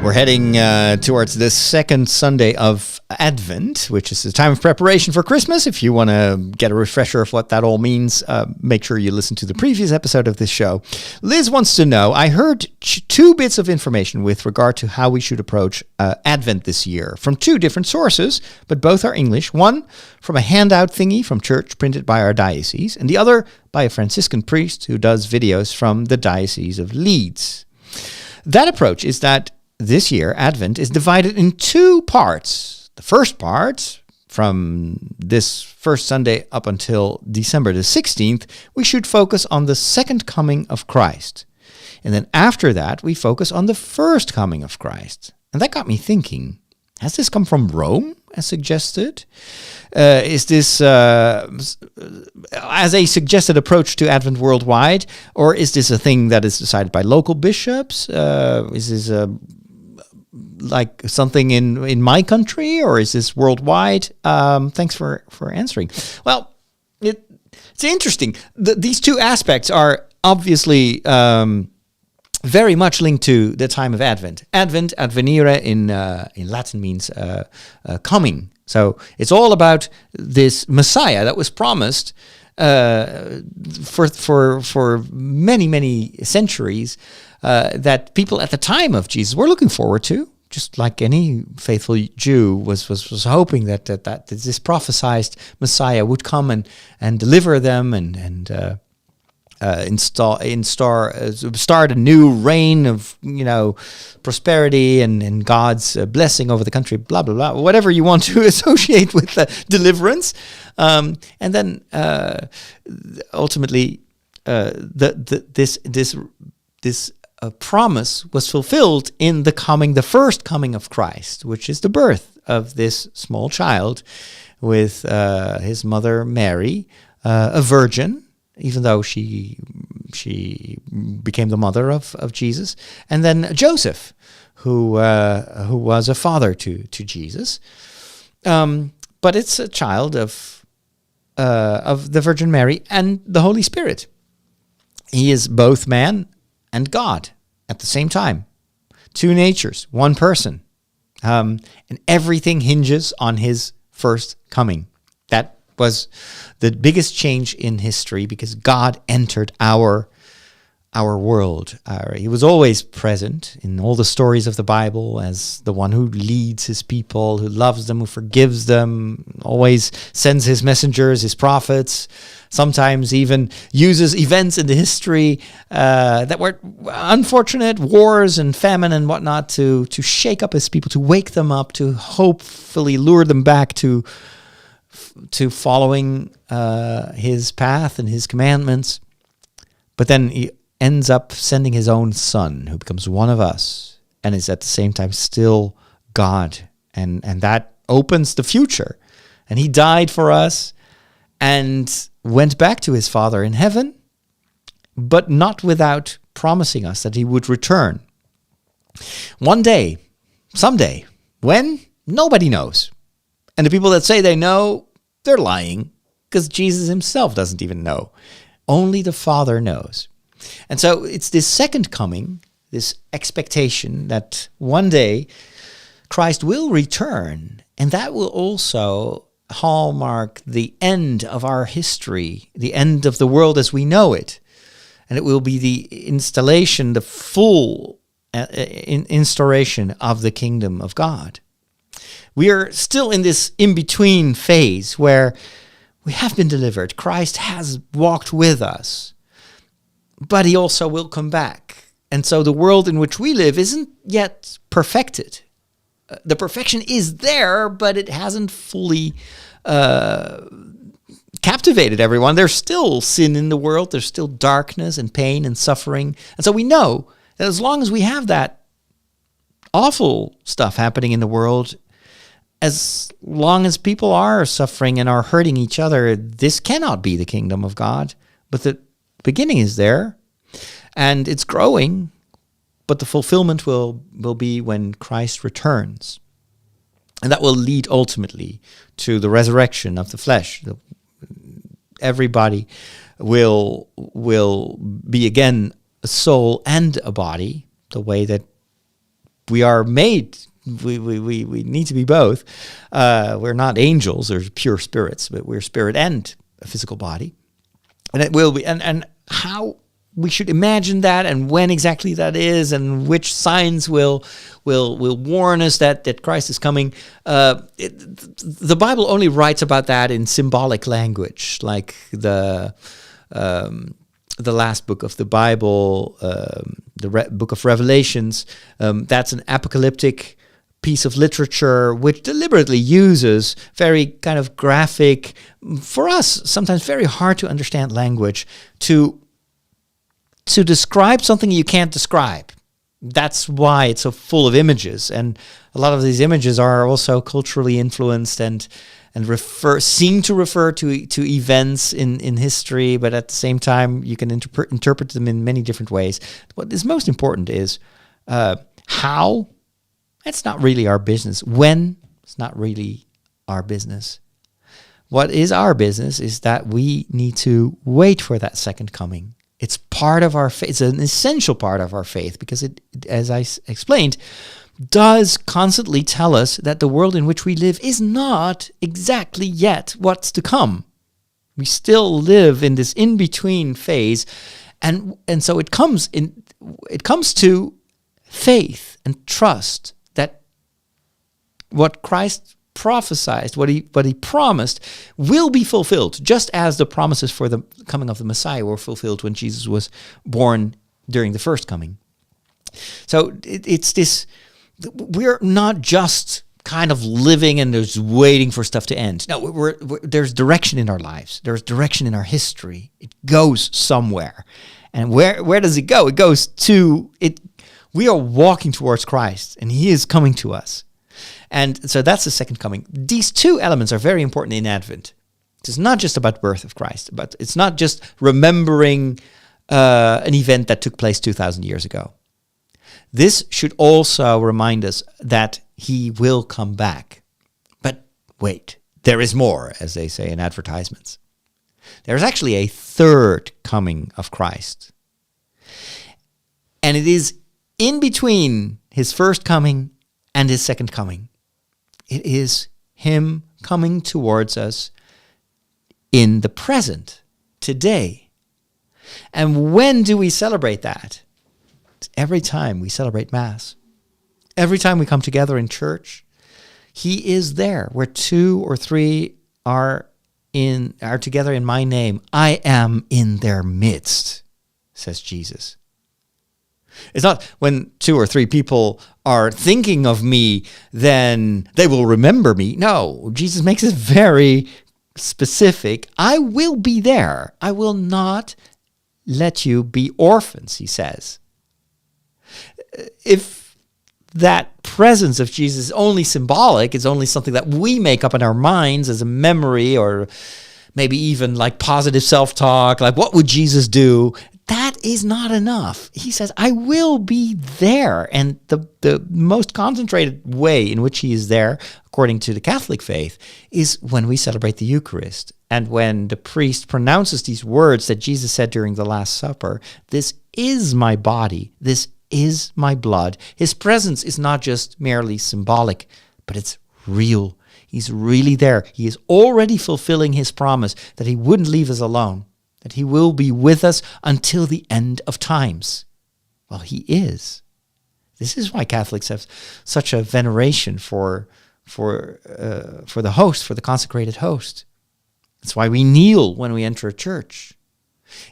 We're heading towards the second Sunday of Advent, which is the time of preparation for Christmas. If you want to get a refresher of what that all means, make sure you listen to the previous episode of this show. Liz wants to know, I heard two bits of information with regard to how we should approach Advent this year from two different sources, but both are English. One from a handout thingy from church printed by our diocese, and the other by a Franciscan priest who does videos from the Diocese of Leeds. That approach is that this year, Advent is divided in two parts. The first part, from this first Sunday up until December the 16th, we should focus on the second coming of Christ. And then after that, we focus on the first coming of Christ. And that got me thinking, has this come from Rome, as suggested? Is this as a suggested approach to Advent worldwide? Or is this a thing that is decided by local bishops? Is this like something in my country, or is this worldwide? Thanks for answering. Well, it's interesting. These two aspects are obviously very much linked to the time of Advent. Advent, advenire in Latin means coming. So it's all about this Messiah that was promised for many centuries, that people at the time of Jesus were looking forward to, just like any faithful Jew was hoping that this prophesied Messiah would come and deliver them and start a new reign of prosperity and God's blessing over the country, blah blah blah, whatever you want to associate with deliverance, and then ultimately this promise was fulfilled in the first coming of Christ, which is the birth of this small child with his mother Mary, a virgin, even though she became the mother of Jesus, and then Joseph, who was a father to Jesus. But it's a child of the Virgin Mary and the Holy Spirit. He is both man and God at the same time. Two natures, one person. And everything hinges on his first coming. That was the biggest change in history, because God entered our world. He was always present in all the stories of the Bible as the one who leads his people, who loves them, who forgives them, always sends his messengers, his prophets, sometimes even uses events in the history that were unfortunate, wars and famine and whatnot, to shake up his people, to wake them up, to hopefully lure them back to following his path and his commandments. But then he ends up sending his own son, who becomes one of us and is at the same time still God. And that opens the future. And he died for us and went back to his Father in heaven, but not without promising us that he would return. One day, someday, when? Nobody knows. And the people that say they know, they're lying, because Jesus himself doesn't even know. Only the Father knows. And so it's this second coming, this expectation that one day Christ will return, and that will also hallmark the end of our history, the end of the world as we know it. And it will be the installation, the full instauration of the kingdom of God. We are still in this in-between phase where we have been delivered. Christ has walked with us, but he also will come back. And so the world in which we live isn't yet perfected. The perfection is there, but it hasn't fully captivated everyone. There's still sin in the world. There's still darkness and pain and suffering. And so we know that as long as we have that awful stuff happening in the world, as long as people are suffering and are hurting each other, this cannot be the kingdom of God. But the beginning is there, and it's growing, but the fulfillment will be when Christ returns. And that will lead ultimately to the resurrection of the flesh. Everybody will be again a soul and a body, the way that we are made. We need to be both. We're not angels or pure spirits, but we're spirit and a physical body. And it will be, and how we should imagine that, and when exactly that is, and which signs will warn us that Christ is coming. The Bible only writes about that in symbolic language, like the last book of the Bible, book of Revelations. That's an apocalyptic piece of literature which deliberately uses very kind of graphic, for us sometimes very hard to understand language to describe something you can't describe. That's why it's so full of images, and a lot of these images are also culturally influenced and seem to refer to events in history, but at the same time you can interpret them in many different ways. What is most important is how. That's not really our business. When, it's not really our business. What is our business is that we need to wait for that second coming. It's part of our faith. It's an essential part of our faith because it, as I explained, does constantly tell us that the world in which we live is not exactly yet what's to come. We still live in this in-between phase, and so it comes to faith and trust that what Christ prophesied, what he promised, will be fulfilled, just as the promises for the coming of the Messiah were fulfilled when Jesus was born during the first coming. So it's this, we're not just kind of living and just waiting for stuff to end. No, there's direction in our lives. There's direction in our history. It goes somewhere. And where does it go? It goes to it. We are walking towards Christ, and he is coming to us. And so that's the second coming. These two elements are very important in Advent. It's not just about the birth of Christ, but it's not just remembering an event that took place 2,000 years ago. This should also remind us that he will come back. But wait, there is more, as they say in advertisements. There's actually a third coming of Christ. And it is in between his first coming and his second coming. It is him coming towards us in the present, today. And when do we celebrate that? It's every time we celebrate Mass. Every time we come together in church, he is there. Where 2 or 3 are together in my name, I am in their midst, says Jesus. It's not when 2 or 3 people are thinking of me, then they will remember me. No, Jesus makes it very specific. I will be there. I will not let you be orphans, he says. If that presence of Jesus is only symbolic, it's only something that we make up in our minds as a memory, or maybe even like positive self-talk, like what would Jesus do? That is not enough. He says, I will be there. And the most concentrated way in which he is there, according to the Catholic faith, is when we celebrate the Eucharist. And when the priest pronounces these words that Jesus said during the Last Supper, this is my body, this is my blood. His presence is not just merely symbolic, but it's real. He's really there. He is already fulfilling his promise that he wouldn't leave us alone, that he will be with us until the end of times. Well, he is. This is why Catholics have such a veneration for the host, for the consecrated host. That's why we kneel when we enter a church.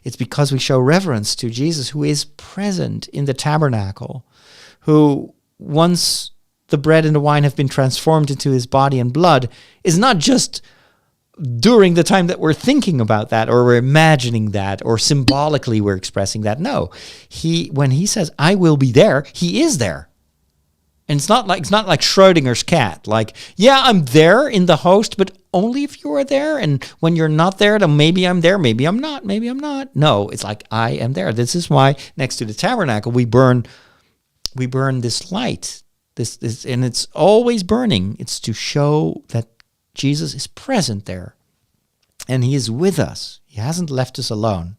It's because we show reverence to Jesus, who is present in the tabernacle, who, once the bread and the wine have been transformed into his body and blood, is not just during the time that we're thinking about that, or we're imagining that, or symbolically we're expressing that. No, when he says, I will be there, he is there. And it's not like Schrodinger's cat. Like, yeah, I'm there in the host, but only if you are there. And when you're not there, then maybe I'm there, maybe I'm not, maybe I'm not. No, it's like I am there. This is why next to the tabernacle we burn this light. This, and it's always burning. It's to show that Jesus is present there, and he is with us. He hasn't left us alone.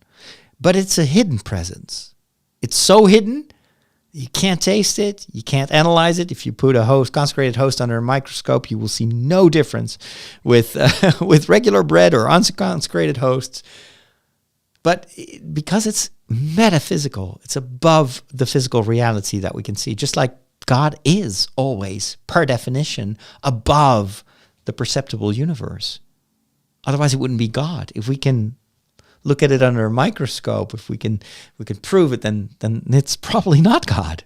But it's a hidden presence. It's so hidden, you can't taste it, you can't analyze it. If you put a consecrated host under a microscope, you will see no difference with regular bread or unconsecrated hosts. But because it's metaphysical, it's above the physical reality that we can see, just like God is always, per definition, above the perceptible universe. Otherwise, it wouldn't be God. If we can look at it under a microscope, if we can prove it, then it's probably not God.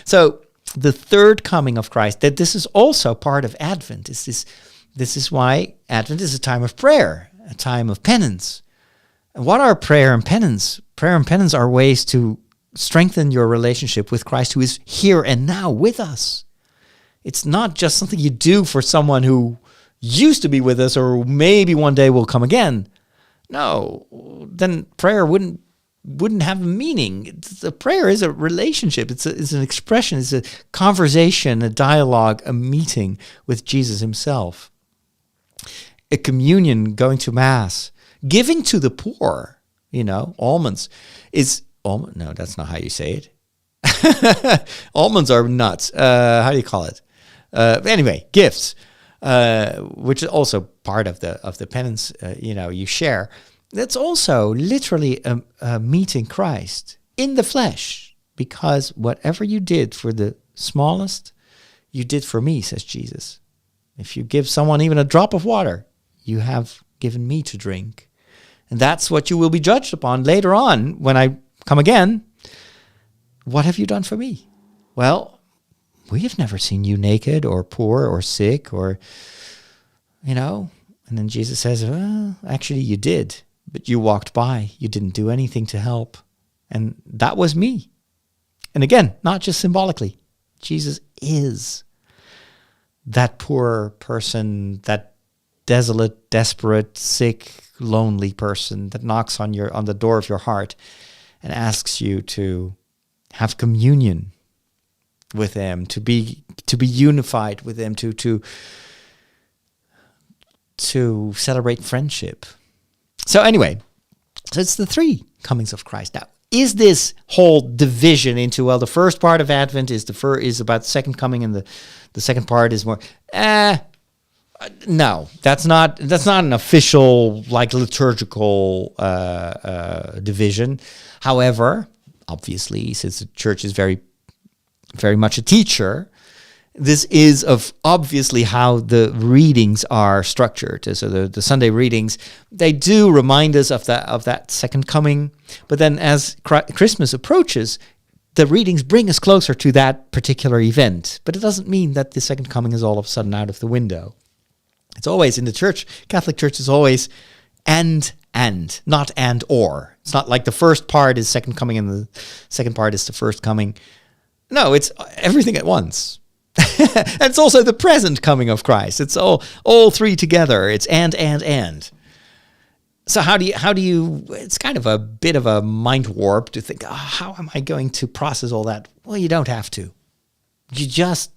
So the third coming of Christ, that this is also part of Advent. This is why Advent is a time of prayer, a time of penance. And what are prayer and penance? Prayer and penance are ways to strengthen your relationship with Christ, who is here and now with us. It's not just something you do for someone who used to be with us or maybe one day will come again. No, then prayer wouldn't have meaning. The prayer is a relationship. It's an expression. It's a conversation, a dialogue, a meeting with Jesus himself. A communion, going to Mass, giving to the poor, almonds no, that's not how you say it. Almonds are nuts. How do you call it? Anyway, gifts. Which is also part of the penance, you share. That's also literally a meeting Christ in the flesh, because whatever you did for the smallest, you did for me, says Jesus. If you give someone even a drop of water, you have given me to drink. And that's what you will be judged upon later on when I come again. What have you done for me? Well, we have never seen you naked or poor or sick or, and then Jesus says, well, actually you did, but you walked by. You didn't do anything to help. And that was me. And again, not just symbolically. Jesus is that poor person, that desolate, desperate, sick, lonely person that knocks on the door of your heart and asks you to have communion with him, to be unified with him, to celebrate friendship. So anyway, it's the three comings of Christ. Now, is this whole division into, well, the first part of Advent is about the second coming, and the second part is more? No, that's not an official liturgical division. However, obviously, since the church is very, very much a teacher, this is of obviously how the readings are structured. So the Sunday readings, they do remind us of that second coming. But then as Christmas approaches, the readings bring us closer to that particular event. But it doesn't mean that the second coming is all of a sudden out of the window. It's always in the church, Catholic Church is always and, not and or. It's not like the first part is second coming and the second part is the first coming. No, it's everything at once. And it's also the present coming of Christ. It's all three together. It's and. So how do you, it's kind of a bit of a mind warp to think, how am I going to process all that? Well, you don't have to. You just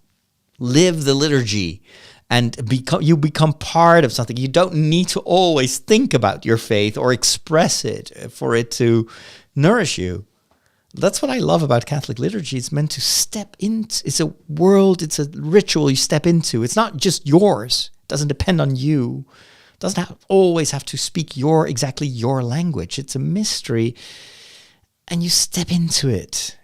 live the liturgy and you become part of something. You don't need to always think about your faith or express it for it to nourish you. That's what I love about Catholic liturgy. It's meant to step into. It's a world, it's a ritual you step into. It's not just yours. It doesn't depend on you. It doesn't always have to speak exactly your language. It's a mystery, and you step into it.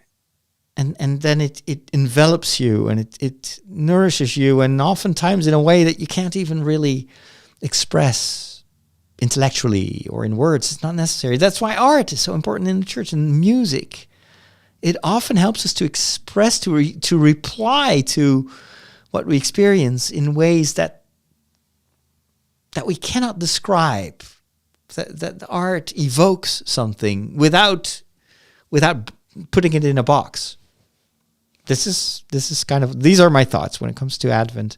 And then it envelops you, and it nourishes you, and oftentimes in a way that you can't even really express intellectually or in words. It's not necessary. That's why art is so important in the church, and music. It often helps us to express, to reply to what we experience in ways that that we cannot describe. That the art evokes something without putting it in a box. This is kind of, these are my thoughts when it comes to Advent.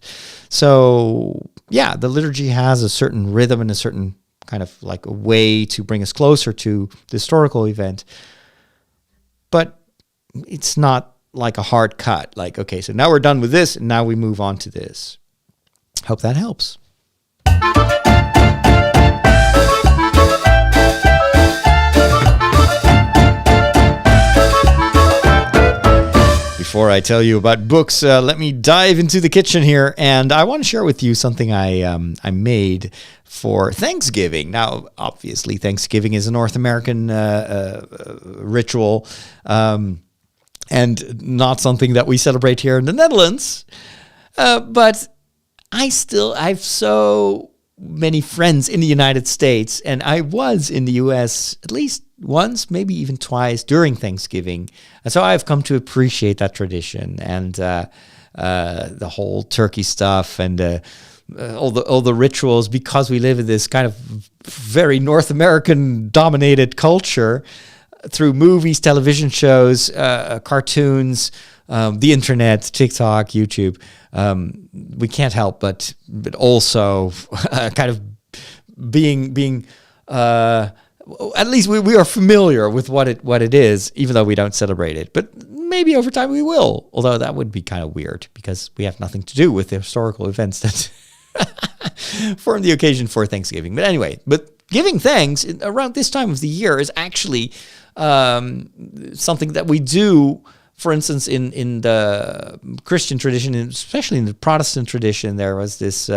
So yeah, the liturgy has a certain rhythm and a certain kind of like a way to bring us closer to the historical event, but it's not like a hard cut. Like, okay, so now we're done with this, and now we move on to this. Hope that helps. Before I tell you about books, let me dive into the kitchen here, and I want to share with you something I made for Thanksgiving. Now, obviously, Thanksgiving is a North American ritual, and not something that we celebrate here in the Netherlands. But I've so many friends in the United States, and I was in the US at least once, maybe even twice during Thanksgiving. And so I've come to appreciate that tradition and the whole turkey stuff and all the rituals, because we live in this kind of very North American dominated culture through movies, television shows, cartoons, the internet, TikTok, YouTube. We can't help but also kind of being at least we are familiar with what it is, even though we don't celebrate it. But maybe over time we will, although that would be kind of weird because we have nothing to do with the historical events that form the occasion for Thanksgiving. But anyway, giving thanks around this time of the year is actually something that we do. For instance, in the Christian tradition, especially in the Protestant tradition, there was this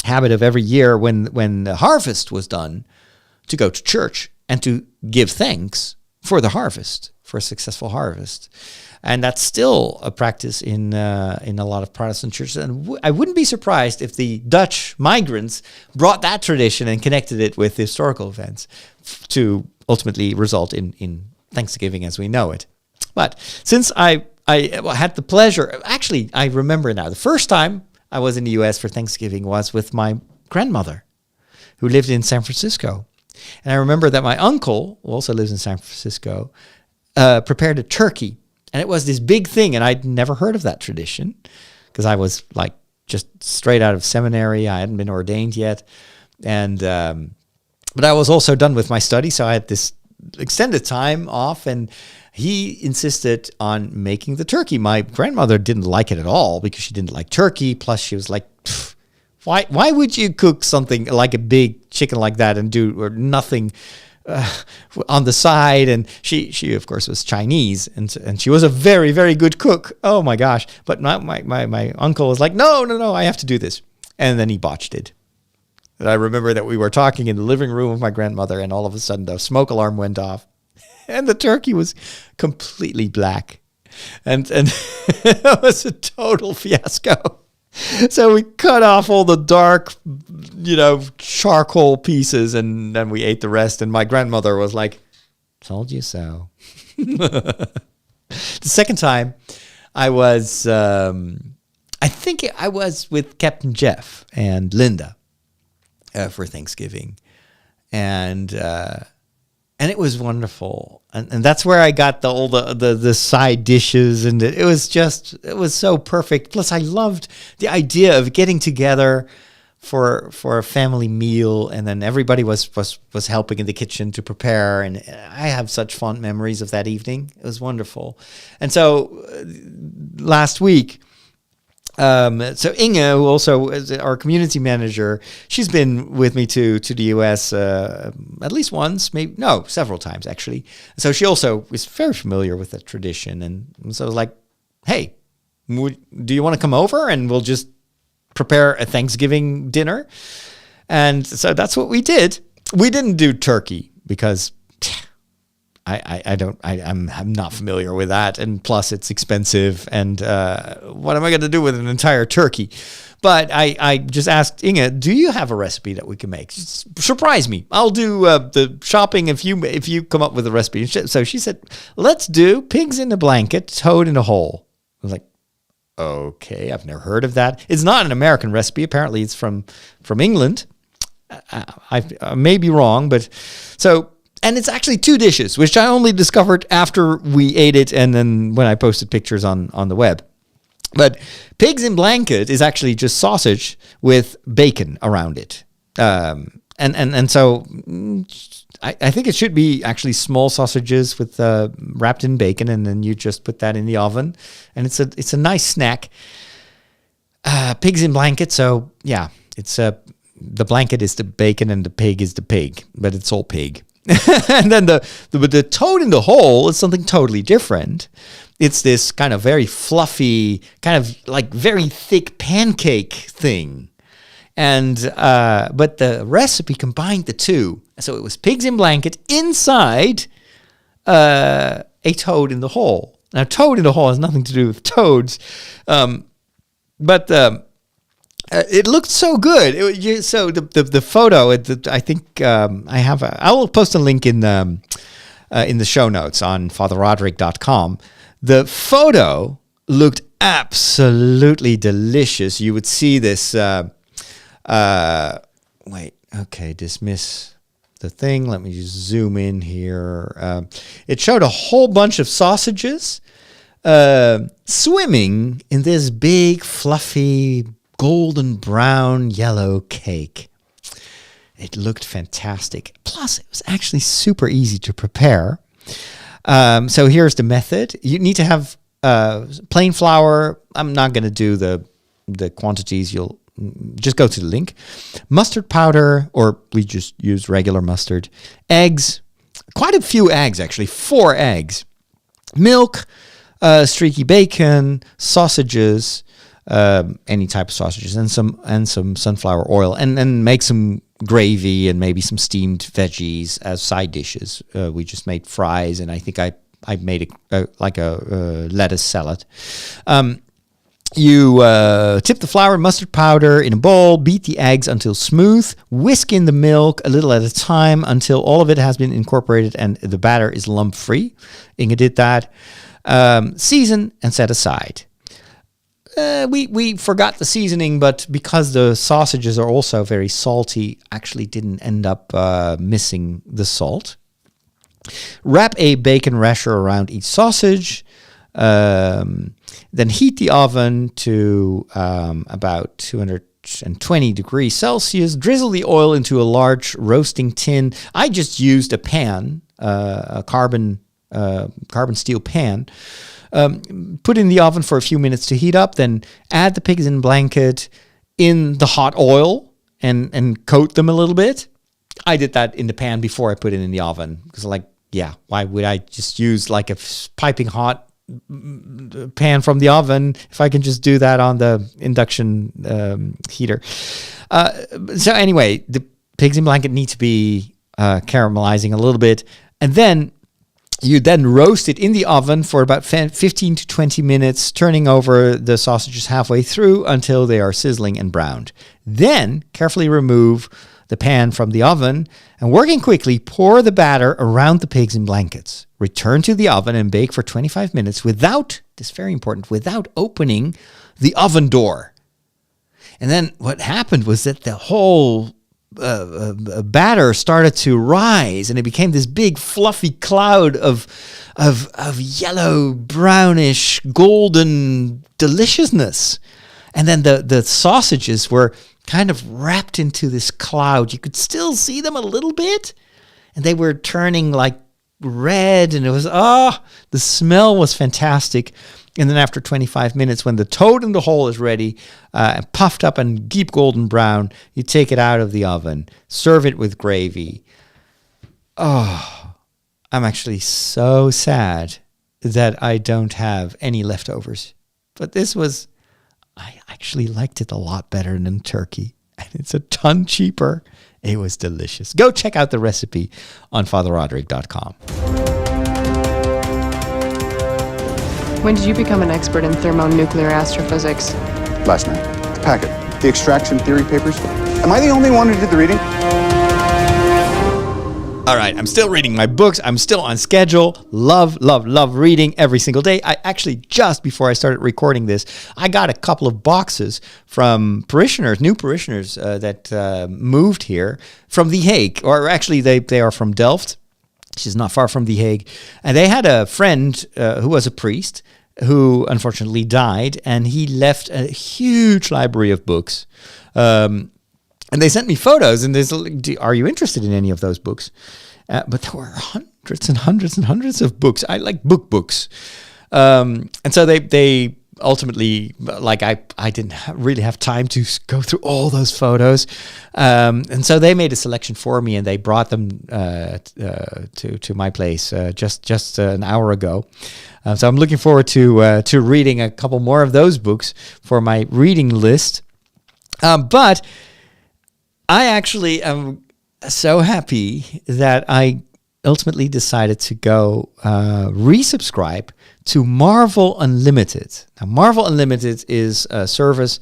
habit of every year when the harvest was done to go to church and to give thanks for the harvest, for a successful harvest. And that's still a practice in a lot of Protestant churches. And I wouldn't be surprised if the Dutch migrants brought that tradition and connected it with historical events to ultimately result in Thanksgiving as we know it. But since I had the pleasure, actually, I remember now, the first time I was in the US for Thanksgiving was with my grandmother, who lived in San Francisco. And I remember that my uncle, who also lives in San Francisco, prepared a turkey. And it was this big thing, and I'd never heard of that tradition because I was like just straight out of seminary. I hadn't been ordained yet. And but I was also done with my study, so I had this extended time off, and he insisted on making the turkey. My grandmother didn't like it at all because she didn't like turkey. Plus, she was like, why would you cook something like a big chicken like that and do or nothing on the side? And she of course was Chinese, and she was a very, very good cook. Oh my gosh. But my uncle was like, no, I have to do this. And then he botched it. And I remember that we were talking in the living room of my grandmother, and all of a sudden the smoke alarm went off. And the turkey was completely black. And it was a total fiasco. So we cut off all the dark, charcoal pieces, and then we ate the rest. And my grandmother was like, told you so. The second time I was, I think I was with Captain Jeff and Linda for Thanksgiving. And it was wonderful, and that's where I got all the side dishes, and it was so perfect. Plus, I loved the idea of getting together for a family meal, and then everybody was helping in the kitchen to prepare, and I have such fond memories of that evening. It was wonderful, and so last week. So Inge, who also is our community manager, she's been with me to the US at least once, several times actually. So she also is very familiar with the tradition, and so I was like, hey, do you want to come over and we'll just prepare a Thanksgiving dinner? And so that's what we did. We didn't do turkey because I'm not familiar with that, and plus it's expensive, and what am I going to do with an entire turkey? But I just asked Inge, do you have a recipe that we can make? Just surprise me. I'll do the shopping if you come up with a recipe. So she said, let's do pigs in a blanket, toad in a hole. I was like, okay, I've never heard of that. It's not an American recipe. Apparently it's from England. I may be wrong, but so, and it's actually 2 dishes, which I only discovered after we ate it and then when I posted pictures on the web. But pigs in blanket is actually just sausage with bacon around it. And so I think it should be actually small sausages with wrapped in bacon, and then you just put that in the oven, and it's a nice snack. Pigs in blanket, so yeah, it's the blanket is the bacon and the pig is the pig, but it's all pig. And then the toad in the hole is something totally different. It's this kind of very fluffy, kind of like very thick pancake thing. And but the recipe combined the two. So it was pigs in blanket inside a toad in the hole. Now, toad in the hole has nothing to do with toads, but it looked so good. So the photo, I think I will post a link in the show notes on fatherroderick.com. The photo looked absolutely delicious. You would see this. Dismiss the thing. Let me just zoom in here. It showed a whole bunch of sausages swimming in this big, fluffy, golden brown, yellow cake. It looked fantastic. Plus, it was actually super easy to prepare. So here's the method. You need to have plain flour. I'm not going to do the quantities. You'll just go to the link. Mustard powder, or we just use regular mustard. Eggs, quite a few eggs actually, 4 eggs. Milk, streaky bacon, sausages, any type of sausages, and some sunflower oil, and then make some gravy and maybe some steamed veggies as side dishes. We just made fries, and I think I made a lettuce salad. You tip the flour and mustard powder in a bowl, beat the eggs until smooth, whisk in the milk a little at a time until all of it has been incorporated and the batter is lump-free. Inge did that. Season and set aside. We forgot the seasoning, but because the sausages are also very salty, actually didn't end up missing the salt. Wrap a bacon rasher around each sausage. Then heat the oven to about 220 degrees Celsius. Drizzle the oil into a large roasting tin. I just used a pan, a carbon steel pan. Put in the oven for a few minutes to heat up. Then add the pigs in blanket in the hot oil and coat them a little bit. I did that in the pan before I put it in the oven because, why would I just use like a piping hot pan from the oven if I can just do that on the induction heater? So anyway, the pigs in blanket need to be caramelizing a little bit, and then you roast it in the oven for about 15 to 20 minutes, turning over the sausages halfway through until they are sizzling and browned. Then carefully remove the pan from the oven, and working quickly, pour the batter around the pigs in blankets. Return to the oven and bake for 25 minutes without opening the oven door. And then what happened was that the whole batter started to rise, and it became this big fluffy cloud of yellow, brownish, golden deliciousness. And then the sausages were kind of wrapped into this cloud. You could still see them a little bit, and they were turning like red, and it was, the smell was fantastic. And then after 25 minutes, when the toad in the hole is ready, and puffed up and deep golden brown, you take it out of the oven, serve it with gravy. Oh, I'm actually so sad that I don't have any leftovers. But I actually liked it a lot better than turkey. And it's a ton cheaper. It was delicious. Go check out the recipe on fatherroderick.com. When did you become an expert in thermonuclear astrophysics? Last night. The packet. The extraction theory papers. Am I the only one who did the reading? All right, I'm still reading my books. I'm still on schedule. Love, love, love reading every single day. I actually, just before I started recording this, I got a couple of boxes from parishioners, new parishioners that moved here from The Hague. Or actually, they are from Delft, which is not far from The Hague. And they had a friend who was a priest who unfortunately died, and he left a huge library of books. And they sent me photos, and there's, are you interested in any of those books? But there were hundreds and hundreds and hundreds of books. I like books. And so they ultimately, like I didn't really have time to go through all those photos. And so they made a selection for me, and they brought them to my place just an hour ago. So I'm looking forward to reading a couple more of those books for my reading list. But I actually am so happy that I ultimately decided to go resubscribe to Marvel Unlimited. Now, Marvel Unlimited is a service,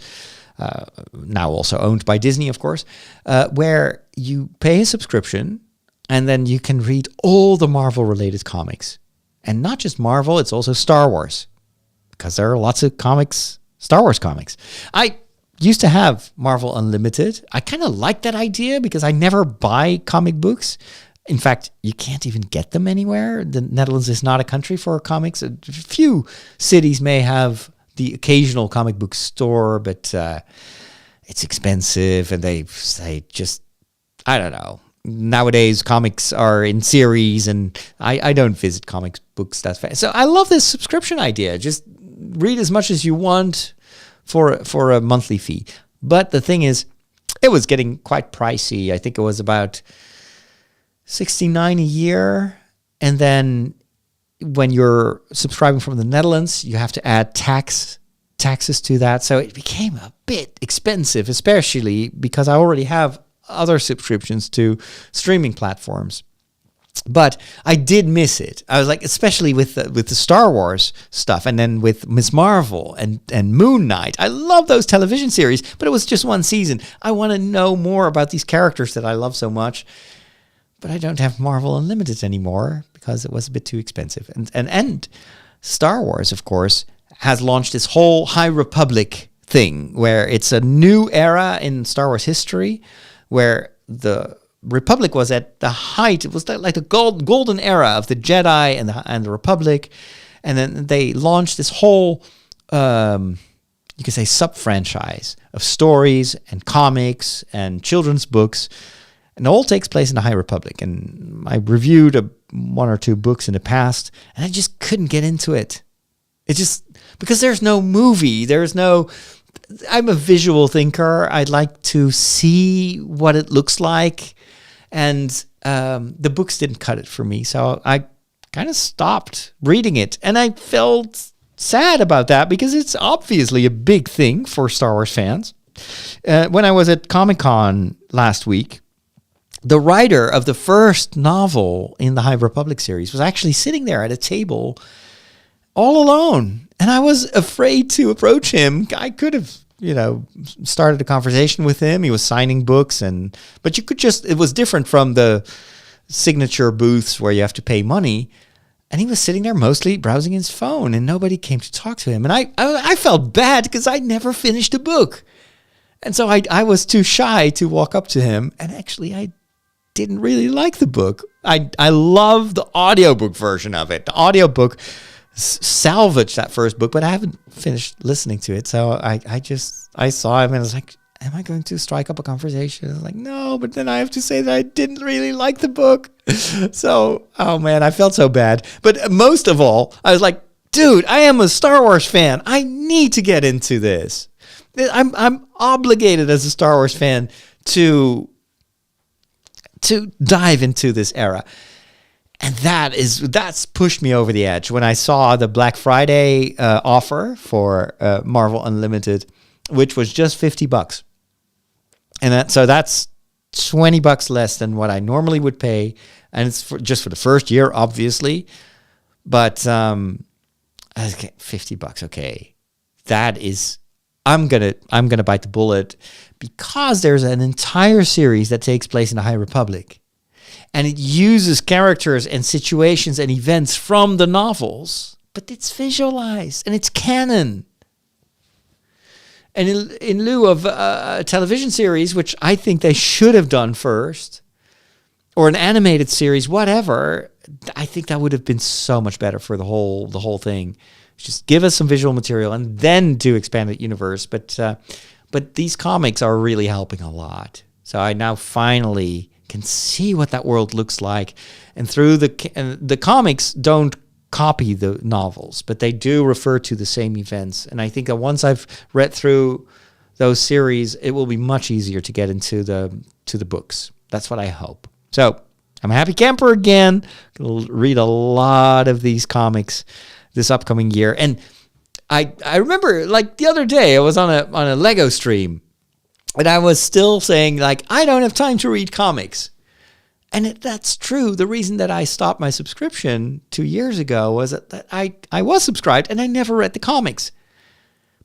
now also owned by Disney, of course, where you pay a subscription and then you can read all the Marvel-related comics. And not just Marvel, it's also Star Wars, because there are lots of comics, Star Wars comics. I used to have Marvel Unlimited. I kind of like that idea because I never buy comic books. In fact, you can't even get them anywhere. The Netherlands is not a country for comics. A few cities may have the occasional comic book store, but it's expensive, and they just, I don't know. Nowadays, comics are in series, and I don't visit comic books that fast. So I love this subscription idea. Just read as much as you want for a monthly fee. But the thing is, it was getting quite pricey. I think it was about $69 a year. And then when you're subscribing from the Netherlands, you have to add taxes to that. So it became a bit expensive, especially because I already have other subscriptions to streaming platforms. But I did miss it. I was like, especially with the Star Wars stuff, and then with Ms. Marvel and Moon Knight. I love those television series, but it was just one season. I want to know more about these characters that I love so much. But I don't have Marvel Unlimited anymore because it was a bit too expensive. And Star Wars, of course, has launched this whole High Republic thing where it's a new era in Star Wars history where the Republic was at the height. It was like the golden era of the Jedi and the Republic. And then they launched this whole, you could say, sub-franchise of stories and comics and children's books. And it all takes place in the High Republic. And I reviewed one or two books in the past, and I just couldn't get into it. It just, because there's no movie, I'm a visual thinker. I'd like to see what it looks like. And the books didn't cut it for me. So I kind of stopped reading it. And I felt sad about that because it's obviously a big thing for Star Wars fans. When I was at Comic-Con last week, the writer of the first novel in the High Republic series was actually sitting there at a table all alone. And I was afraid to approach him. I could have, started a conversation with him. He was signing books, but you could it was different from the signature booths where you have to pay money. And he was sitting there mostly browsing his phone, and nobody came to talk to him. And I felt bad because I never finished a book. And so I was too shy to walk up to him. And actually, I didn't really like the book. I love the audiobook version of it. The audiobook salvaged that first book, but I haven't finished listening to it. So I saw him and I was like, am I going to strike up a conversation? I was like, no, but then I have to say that I didn't really like the book. So, oh man, I felt so bad. But most of all, I was like, dude, I am a Star Wars fan. I need to get into this. I'm obligated as a Star Wars fan to dive into this era. And that's pushed me over the edge. When I saw the Black Friday offer for Marvel Unlimited, which was just $50. And so that's $20 less than what I normally would pay. And it's just for the first year, obviously. But okay, $50, okay. That is, I'm gonna bite the bullet because there's an entire series that takes place in the High Republic. and it uses characters and situations and events from the novels, but it's visualized and it's canon. And in lieu of a television series, which I think they should have done first, or an animated series, whatever, I think that would have been so much better for the whole thing. Just give us some visual material and then do expanded universe. But these comics are really helping a lot. So I now finally can see what that world looks like. And through the comics don't copy the novels, but they do refer to the same events. And I think that once I've read through those series, it will be much easier to get into the books. That's what I hope. So I'm a happy camper again. Gonna read a lot of these comics this upcoming year. And I remember, like, the other day I was on a Lego stream, and I was still saying, like, I don't have time to read comics. And that's true. The reason that I stopped my subscription 2 years ago was that I was subscribed and I never read the comics.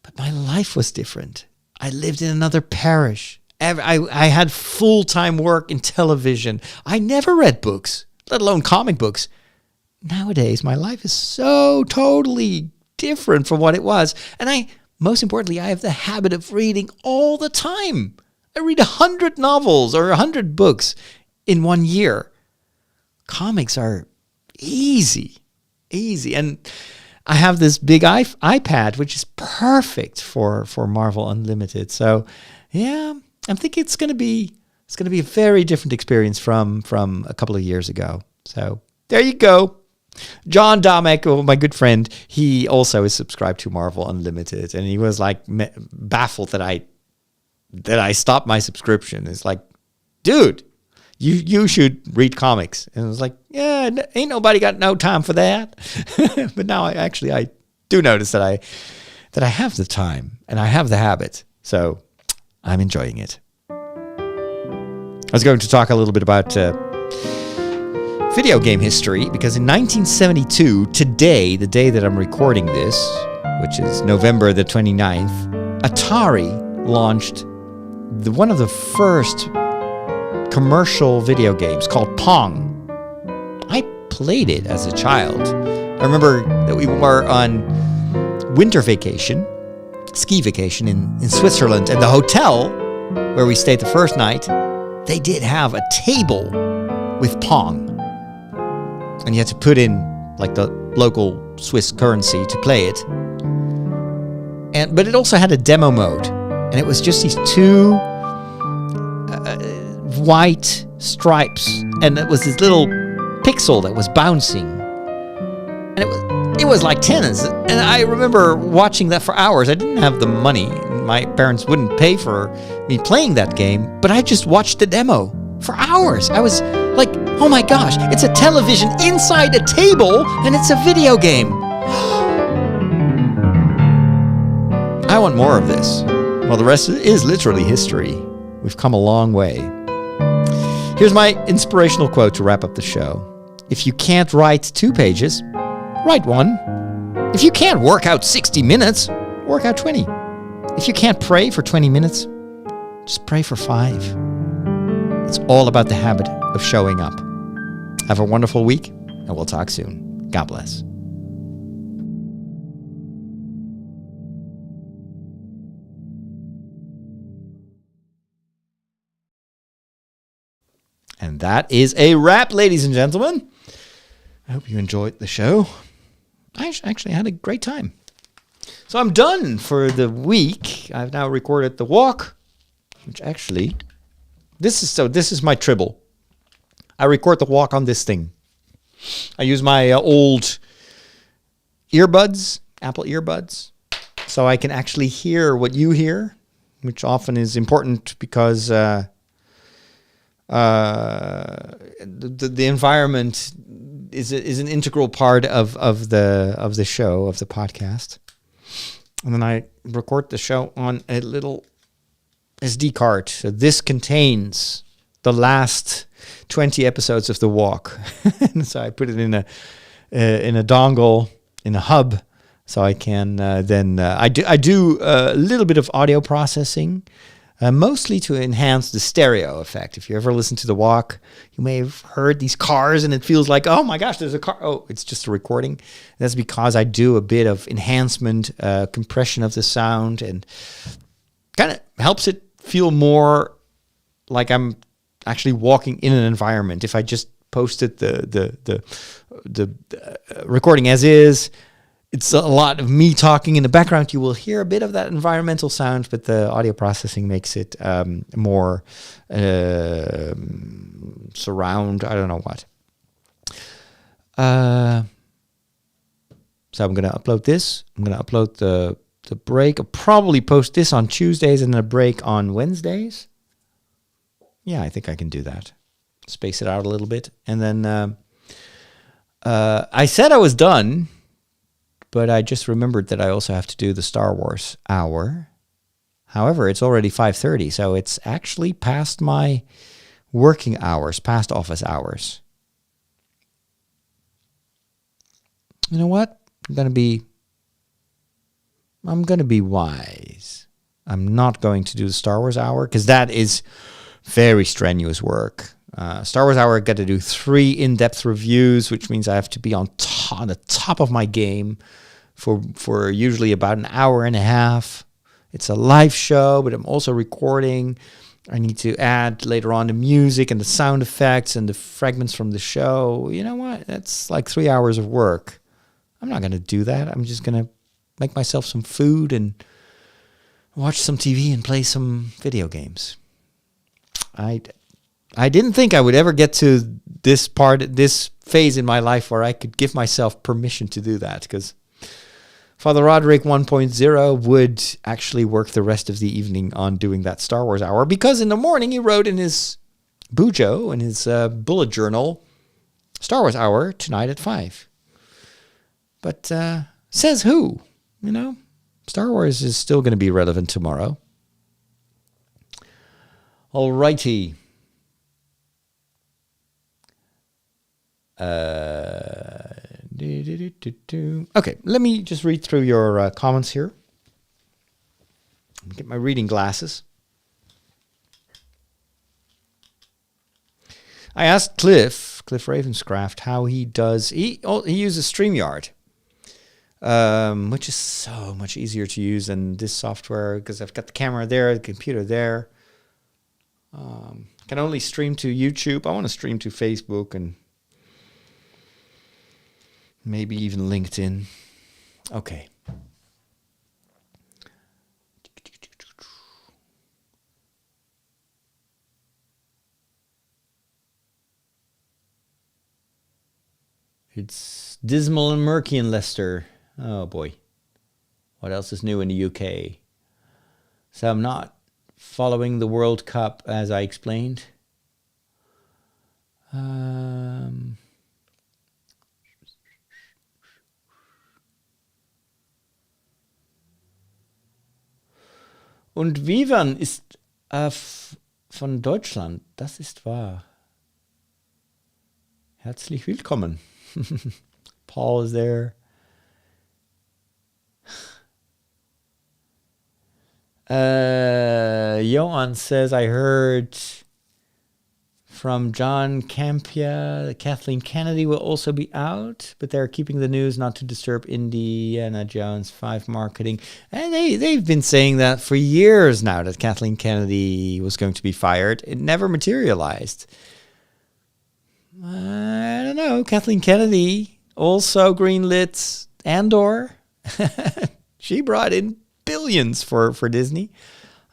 But my life was different. I lived in another parish. I had full-time work in television. I never read books, let alone comic books. Nowadays, my life is so totally different from what it was. And most importantly, I have the habit of reading all the time. I read 100 novels or 100 books in 1 year. Comics are easy. And I have this big iPad, which is perfect for Marvel Unlimited. So, yeah, I'm thinking it's going to be a very different experience from a couple of years ago. So there you go. John Domek, my good friend, he also is subscribed to Marvel Unlimited, and he was like baffled that I stopped my subscription. It's like, dude, you should read comics. And I was like, yeah, ain't nobody got no time for that. But now I do notice that I have the time and I have the habit, so I'm enjoying it. I was going to talk a little bit about video game history, because in 1972, today, the day that I'm recording this, which is November the 29th, Atari launched one of the first commercial video games called Pong. I played it as a child. I remember that we were on winter vacation, ski vacation in Switzerland, and the hotel where we stayed the first night, they did have a table with Pong. And you had to put in like the local Swiss currency to play it. But it also had a demo mode. And it was just these two white stripes. And it was this little pixel that was bouncing. And it was like tennis. And I remember watching that for hours. I didn't have the money. My parents wouldn't pay for me playing that game. But I just watched the demo for hours. I was like, oh my gosh, it's a television inside a table and it's a video game. I want more of this. Well, the rest is literally history. We've come a long way. Here's my inspirational quote to wrap up the show. If you can't write 2 pages, write 1. If you can't work out 60 minutes, work out 20. If you can't pray for 20 minutes, just pray for 5. It's all about the habit of showing up. Have a wonderful week, and we'll talk soon. God bless. And that is a wrap, ladies and gentlemen. I hope you enjoyed the show. I actually had a great time. So I'm done for the week. I've now recorded the walk, which actually, this is my tribble. I record the walk on this thing. I use my old earbuds, Apple earbuds, so I can actually hear what you hear, which often is important because the environment is an integral part of the show, of the podcast. And then I record the show on a little SD card. So this contains the last 20 episodes of The Walk. So I put it in a dongle, in a hub, so I can I do a little bit of audio processing mostly to enhance the stereo effect. If you ever listen to The Walk, you may have heard these cars and it feels like, oh my gosh, there's a car. Oh, it's just a recording. That's because I do a bit of enhancement, compression of the sound, and kind of helps it feel more like I'm actually walking in an environment. If I just posted the recording as is, it's a lot of me talking in the background. You will hear a bit of that environmental sound, but the audio processing makes it more surround. I don't know what. So I'm going to upload this. I'm going to upload the break. I'll probably post this on Tuesdays and a break on Wednesdays. Yeah, I think I can do that. Space it out a little bit. And then I said I was done, but I just remembered that I also have to do the Star Wars hour. However, it's already 5:30, so it's actually past my working hours, past office hours. You know what? I'm gonna be wise. I'm not going to do the Star Wars hour because that is very strenuous work. Star Wars hour, I got to do 3 in-depth reviews, which means I have to be on the top of my game for usually about an hour and a half. It's a live show, but I'm also recording. I need to add later on the music and the sound effects and the fragments from the show. You know what? That's like 3 hours of work. I'm not going to do that. I'm just going to make myself some food and watch some TV and play some video games. I didn't think I would ever get to this phase in my life where I could give myself permission to do that, because Father Roderick 1.0 would actually work the rest of the evening on doing that Star Wars hour, because in the morning he wrote in his bujo, in his bullet journal, Star Wars hour tonight at 5. But says who? You know, Star Wars is still going to be relevant tomorrow. Alrighty. Okay, let me just read through your comments here. Get my reading glasses. I asked Cliff Ravenscraft how he does. He uses StreamYard, which is so much easier to use than this software because I've got the camera there, the computer there. Can only stream to YouTube. I want to stream to Facebook and maybe even LinkedIn. Okay. It's dismal and murky in Leicester. Oh boy. What else is new in the UK? So I'm not following the World Cup as I explained. Und Vivan ist von Deutschland. Das ist wahr. Herzlich willkommen. Paul is there. Johan says, I heard from John Campia that Kathleen Kennedy will also be out, but they're keeping the news not to disturb Indiana Jones 5 marketing. And they've been saying that for years now, that Kathleen Kennedy was going to be fired. It never materialized. I don't know. Kathleen Kennedy also greenlit Andor. She brought in billions for Disney.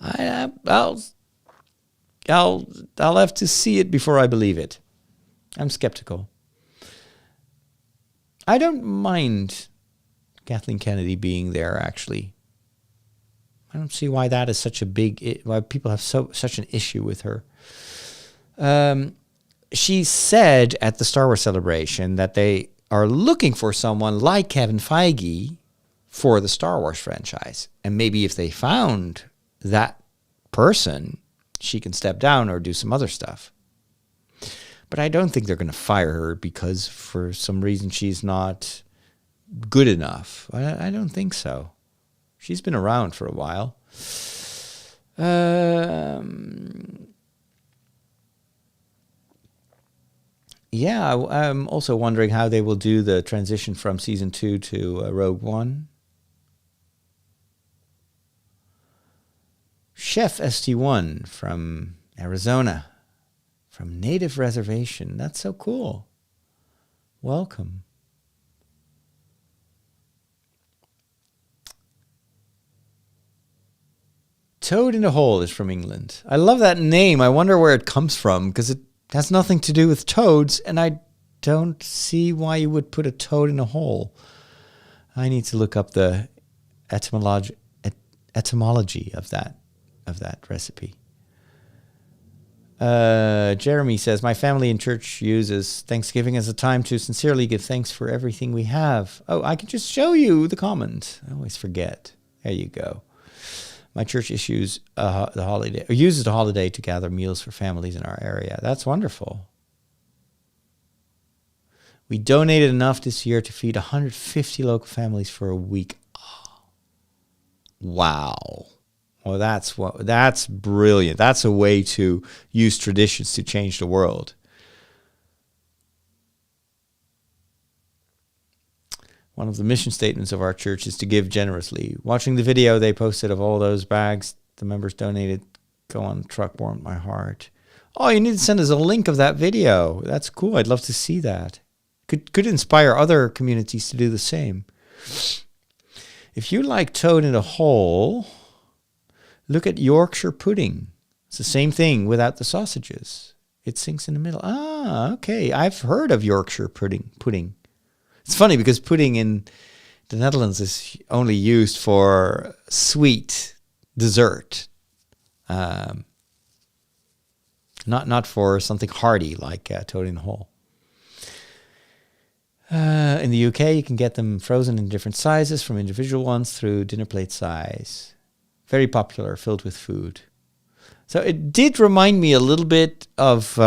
I'll have to see it before I believe it. I'm skeptical. I don't mind Kathleen Kennedy being there, actually. I don't see why that is such a why people have such an issue with her. She said at the Star Wars celebration that they are looking for someone like Kevin Feige for the Star Wars franchise. And maybe if they found that person, she can step down or do some other stuff. But I don't think they're going to fire her because for some reason she's not good enough. I don't think so. She's been around for a while. Yeah, I'm also wondering how they will do the transition from season 2 to Rogue One. Chef ST1 from Arizona, from Native Reservation. That's so cool. Welcome. Toad in a Hole is from England. I love that name. I wonder where it comes from because it has nothing to do with toads, and I don't see why you would put a toad in a hole. I need to look up the etymology of that recipe. Jeremy says, my family in church uses Thanksgiving as a time to sincerely give thanks for everything we have. Oh, I can just show you the comment. I always forget. There you go. My church uses the holiday to gather meals for families in our area. That's wonderful. We donated enough this year to feed 150 local families for a week. Oh, wow. Well, that's brilliant. That's a way to use traditions to change the world. One of the mission statements of our church is to give generously. Watching the video they posted of all those bags the members donated go on the truck warmed my heart. Oh, you need to send us a link of that video. That's cool. I'd love to see that. Could inspire other communities to do the same. If you like Toad in a Hole, look at Yorkshire pudding. It's the same thing without the sausages. It sinks in the middle. Ah, okay. I've heard of Yorkshire pudding. It's funny because pudding in the Netherlands is only used for sweet dessert, not for something hearty like Toad in the Hole. In the UK, you can get them frozen in different sizes, from individual ones through dinner plate size. Very popular, filled with food. So it did remind me a little bit of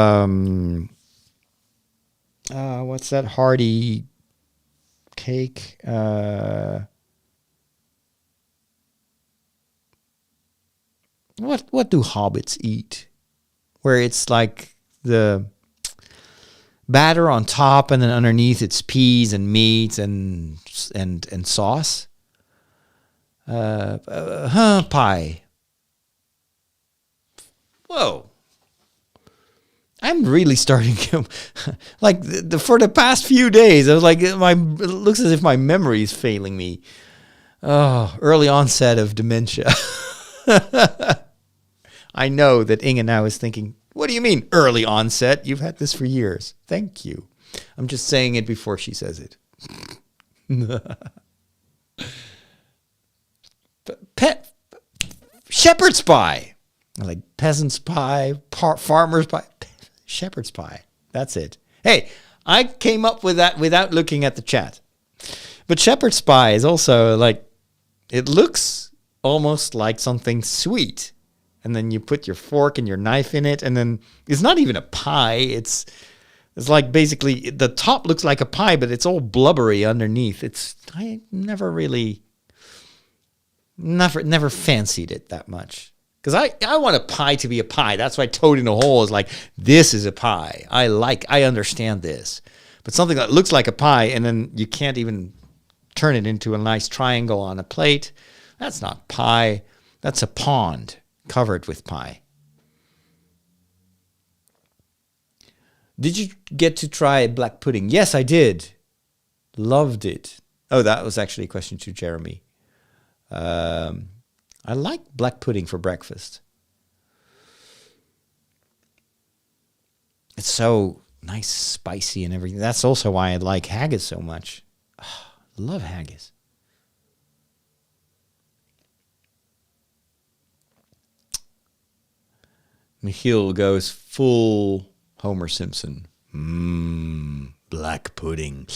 what's that hearty cake? What do hobbits eat? Where it's like the batter on top, and then underneath it's peas and meat and sauce. Pie. Whoa. I'm really starting to, like, for the past few days, I was like, it looks as if my memory is failing me. Oh, early onset of dementia. I know that Inge now is thinking, what do you mean early onset? You've had this for years. Thank you. I'm just saying it before she says it. Shepherd's pie. Like peasant's pie, farmer's pie, shepherd's pie. That's it. Hey, I came up with that without looking at the chat. But shepherd's pie is also like, it looks almost like something sweet. And then you put your fork and your knife in it, and then it's not even a pie. It's like basically the top looks like a pie, but it's all blubbery underneath. I never fancied it that much. Because I want a pie to be a pie. That's why Toad in a Hole is like, this is a pie. I understand this. But something that looks like a pie, and then you can't even turn it into a nice triangle on a plate. That's not pie. That's a pond covered with pie. Did you get to try black pudding? Yes, I did. Loved it. Oh, that was actually a question to Jeremy. I like black pudding for breakfast. It's so nice, spicy and everything. That's also why I like haggis so much. Oh, love haggis. Michiel goes full Homer Simpson. Black pudding.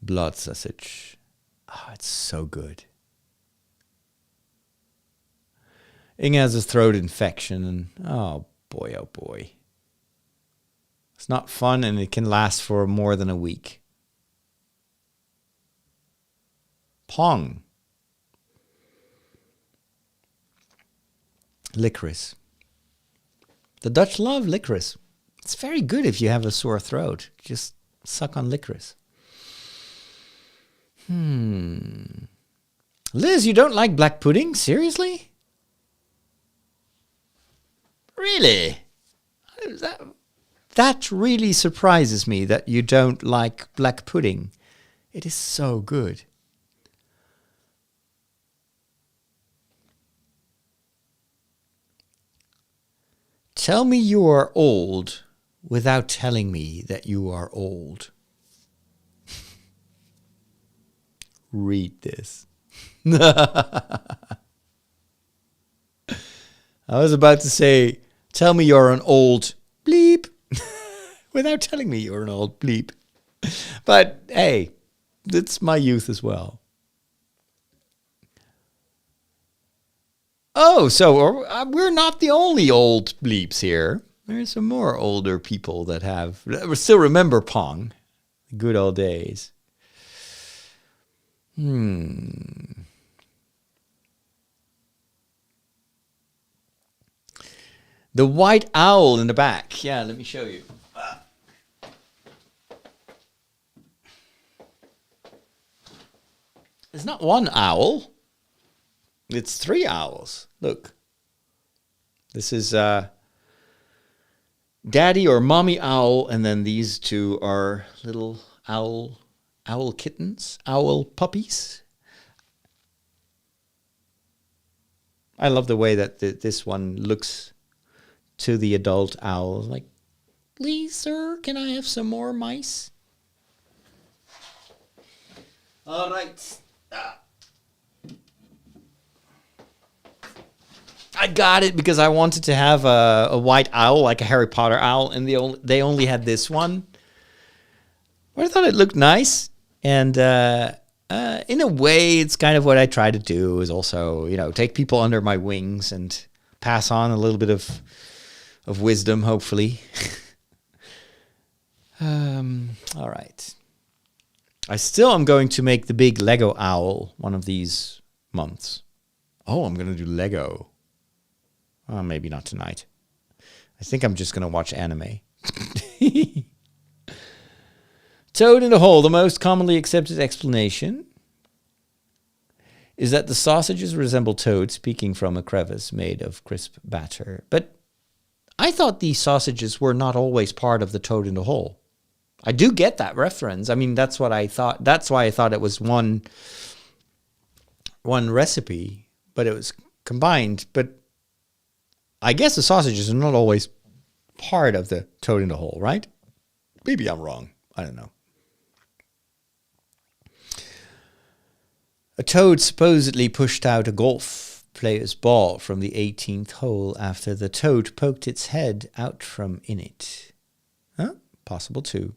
Blood sausage. Oh, it's so good. Inge has a throat infection, and oh boy. It's not fun, and it can last for more than a week. Pong. licorice. The Dutch love licorice. It's very good if you have a sore throat. Just suck on licorice. Liz, you don't like black pudding? Seriously? Really? That really surprises me that you don't like black pudding. It is so good. Tell me you are old without telling me that you are old. Read this. I was about to say, tell me you're an old bleep without telling me you're an old bleep. But hey, it's my youth as well. Oh, so we're not the only old bleeps here. There's some more older people that still remember Pong. The good old days. The white owl in the back. Yeah, let me show you. It's not one owl. It's 3 owls. Look. This is daddy or mommy owl, and then these 2 are little owl kittens, owl puppies. I love the way that this one looks to the adult owl. Like, please, sir, can I have some more mice? All right. I got it because I wanted to have a white owl, like a Harry Potter owl, and they only had this one. But I thought it looked nice. And in a way, it's kind of what I try to do, is also, take people under my wings and pass on a little bit of wisdom, hopefully. All right. I still am going to make the big Lego owl one of these months. Oh, I'm going to do Lego. Oh, maybe not tonight. I think I'm just going to watch anime. Toad in the hole. The most commonly accepted explanation is that the sausages resemble toads speaking from a crevice made of crisp batter. But I thought these sausages were not always part of the Toad in the hole. I do get that reference. I mean, that's what I thought. That's why I thought it was one recipe, but it was combined. But I guess the sausages are not always part of the Toad in the hole, right? Maybe I'm wrong. I don't know. A toad supposedly pushed out a golf player's ball from the 18th hole after the toad poked its head out from in it. Huh? Possible too.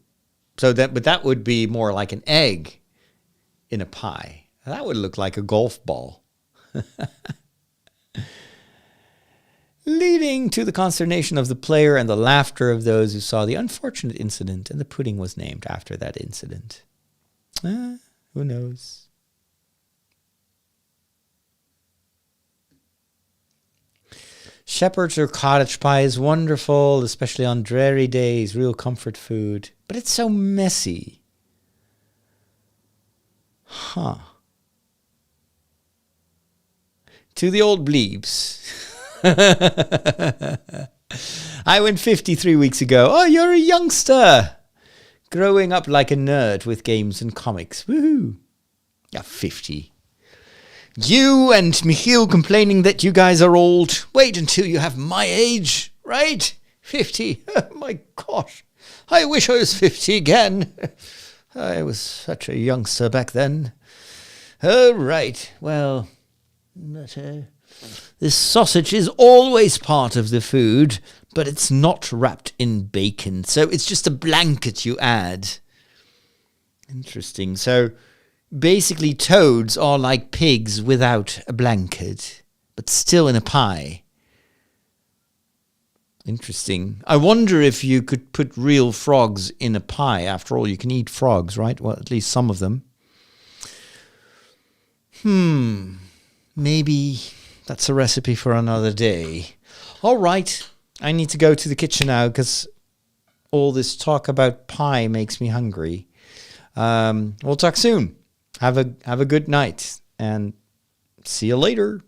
But that would be more like an egg in a pie. That would look like a golf ball. Leading to the consternation of the player and the laughter of those who saw the unfortunate incident, and the pudding was named after that incident. Who knows? Shepherd's or cottage pie is wonderful, especially on dreary days, real comfort food. But it's so messy. Huh. To the old bleeps. I went 53 weeks ago. Oh, you're a youngster. Growing up like a nerd with games and comics. Woohoo. Yeah, 50. You and Michiel complaining that you guys are old. Wait until you have my age, right? 50. Oh my gosh. I wish I was 50 again. I was such a youngster back then. Oh, right. Well, but, this sausage is always part of the food, but it's not wrapped in bacon. So it's just a blanket you add. Interesting. So basically, toads are like pigs without a blanket, but still in a pie. Interesting. I wonder if you could put real frogs in a pie. After all, you can eat frogs, right? Well, at least some of them. Maybe that's a recipe for another day. All right. I need to go to the kitchen now because all this talk about pie makes me hungry. We'll talk soon. Have a good night and see you later.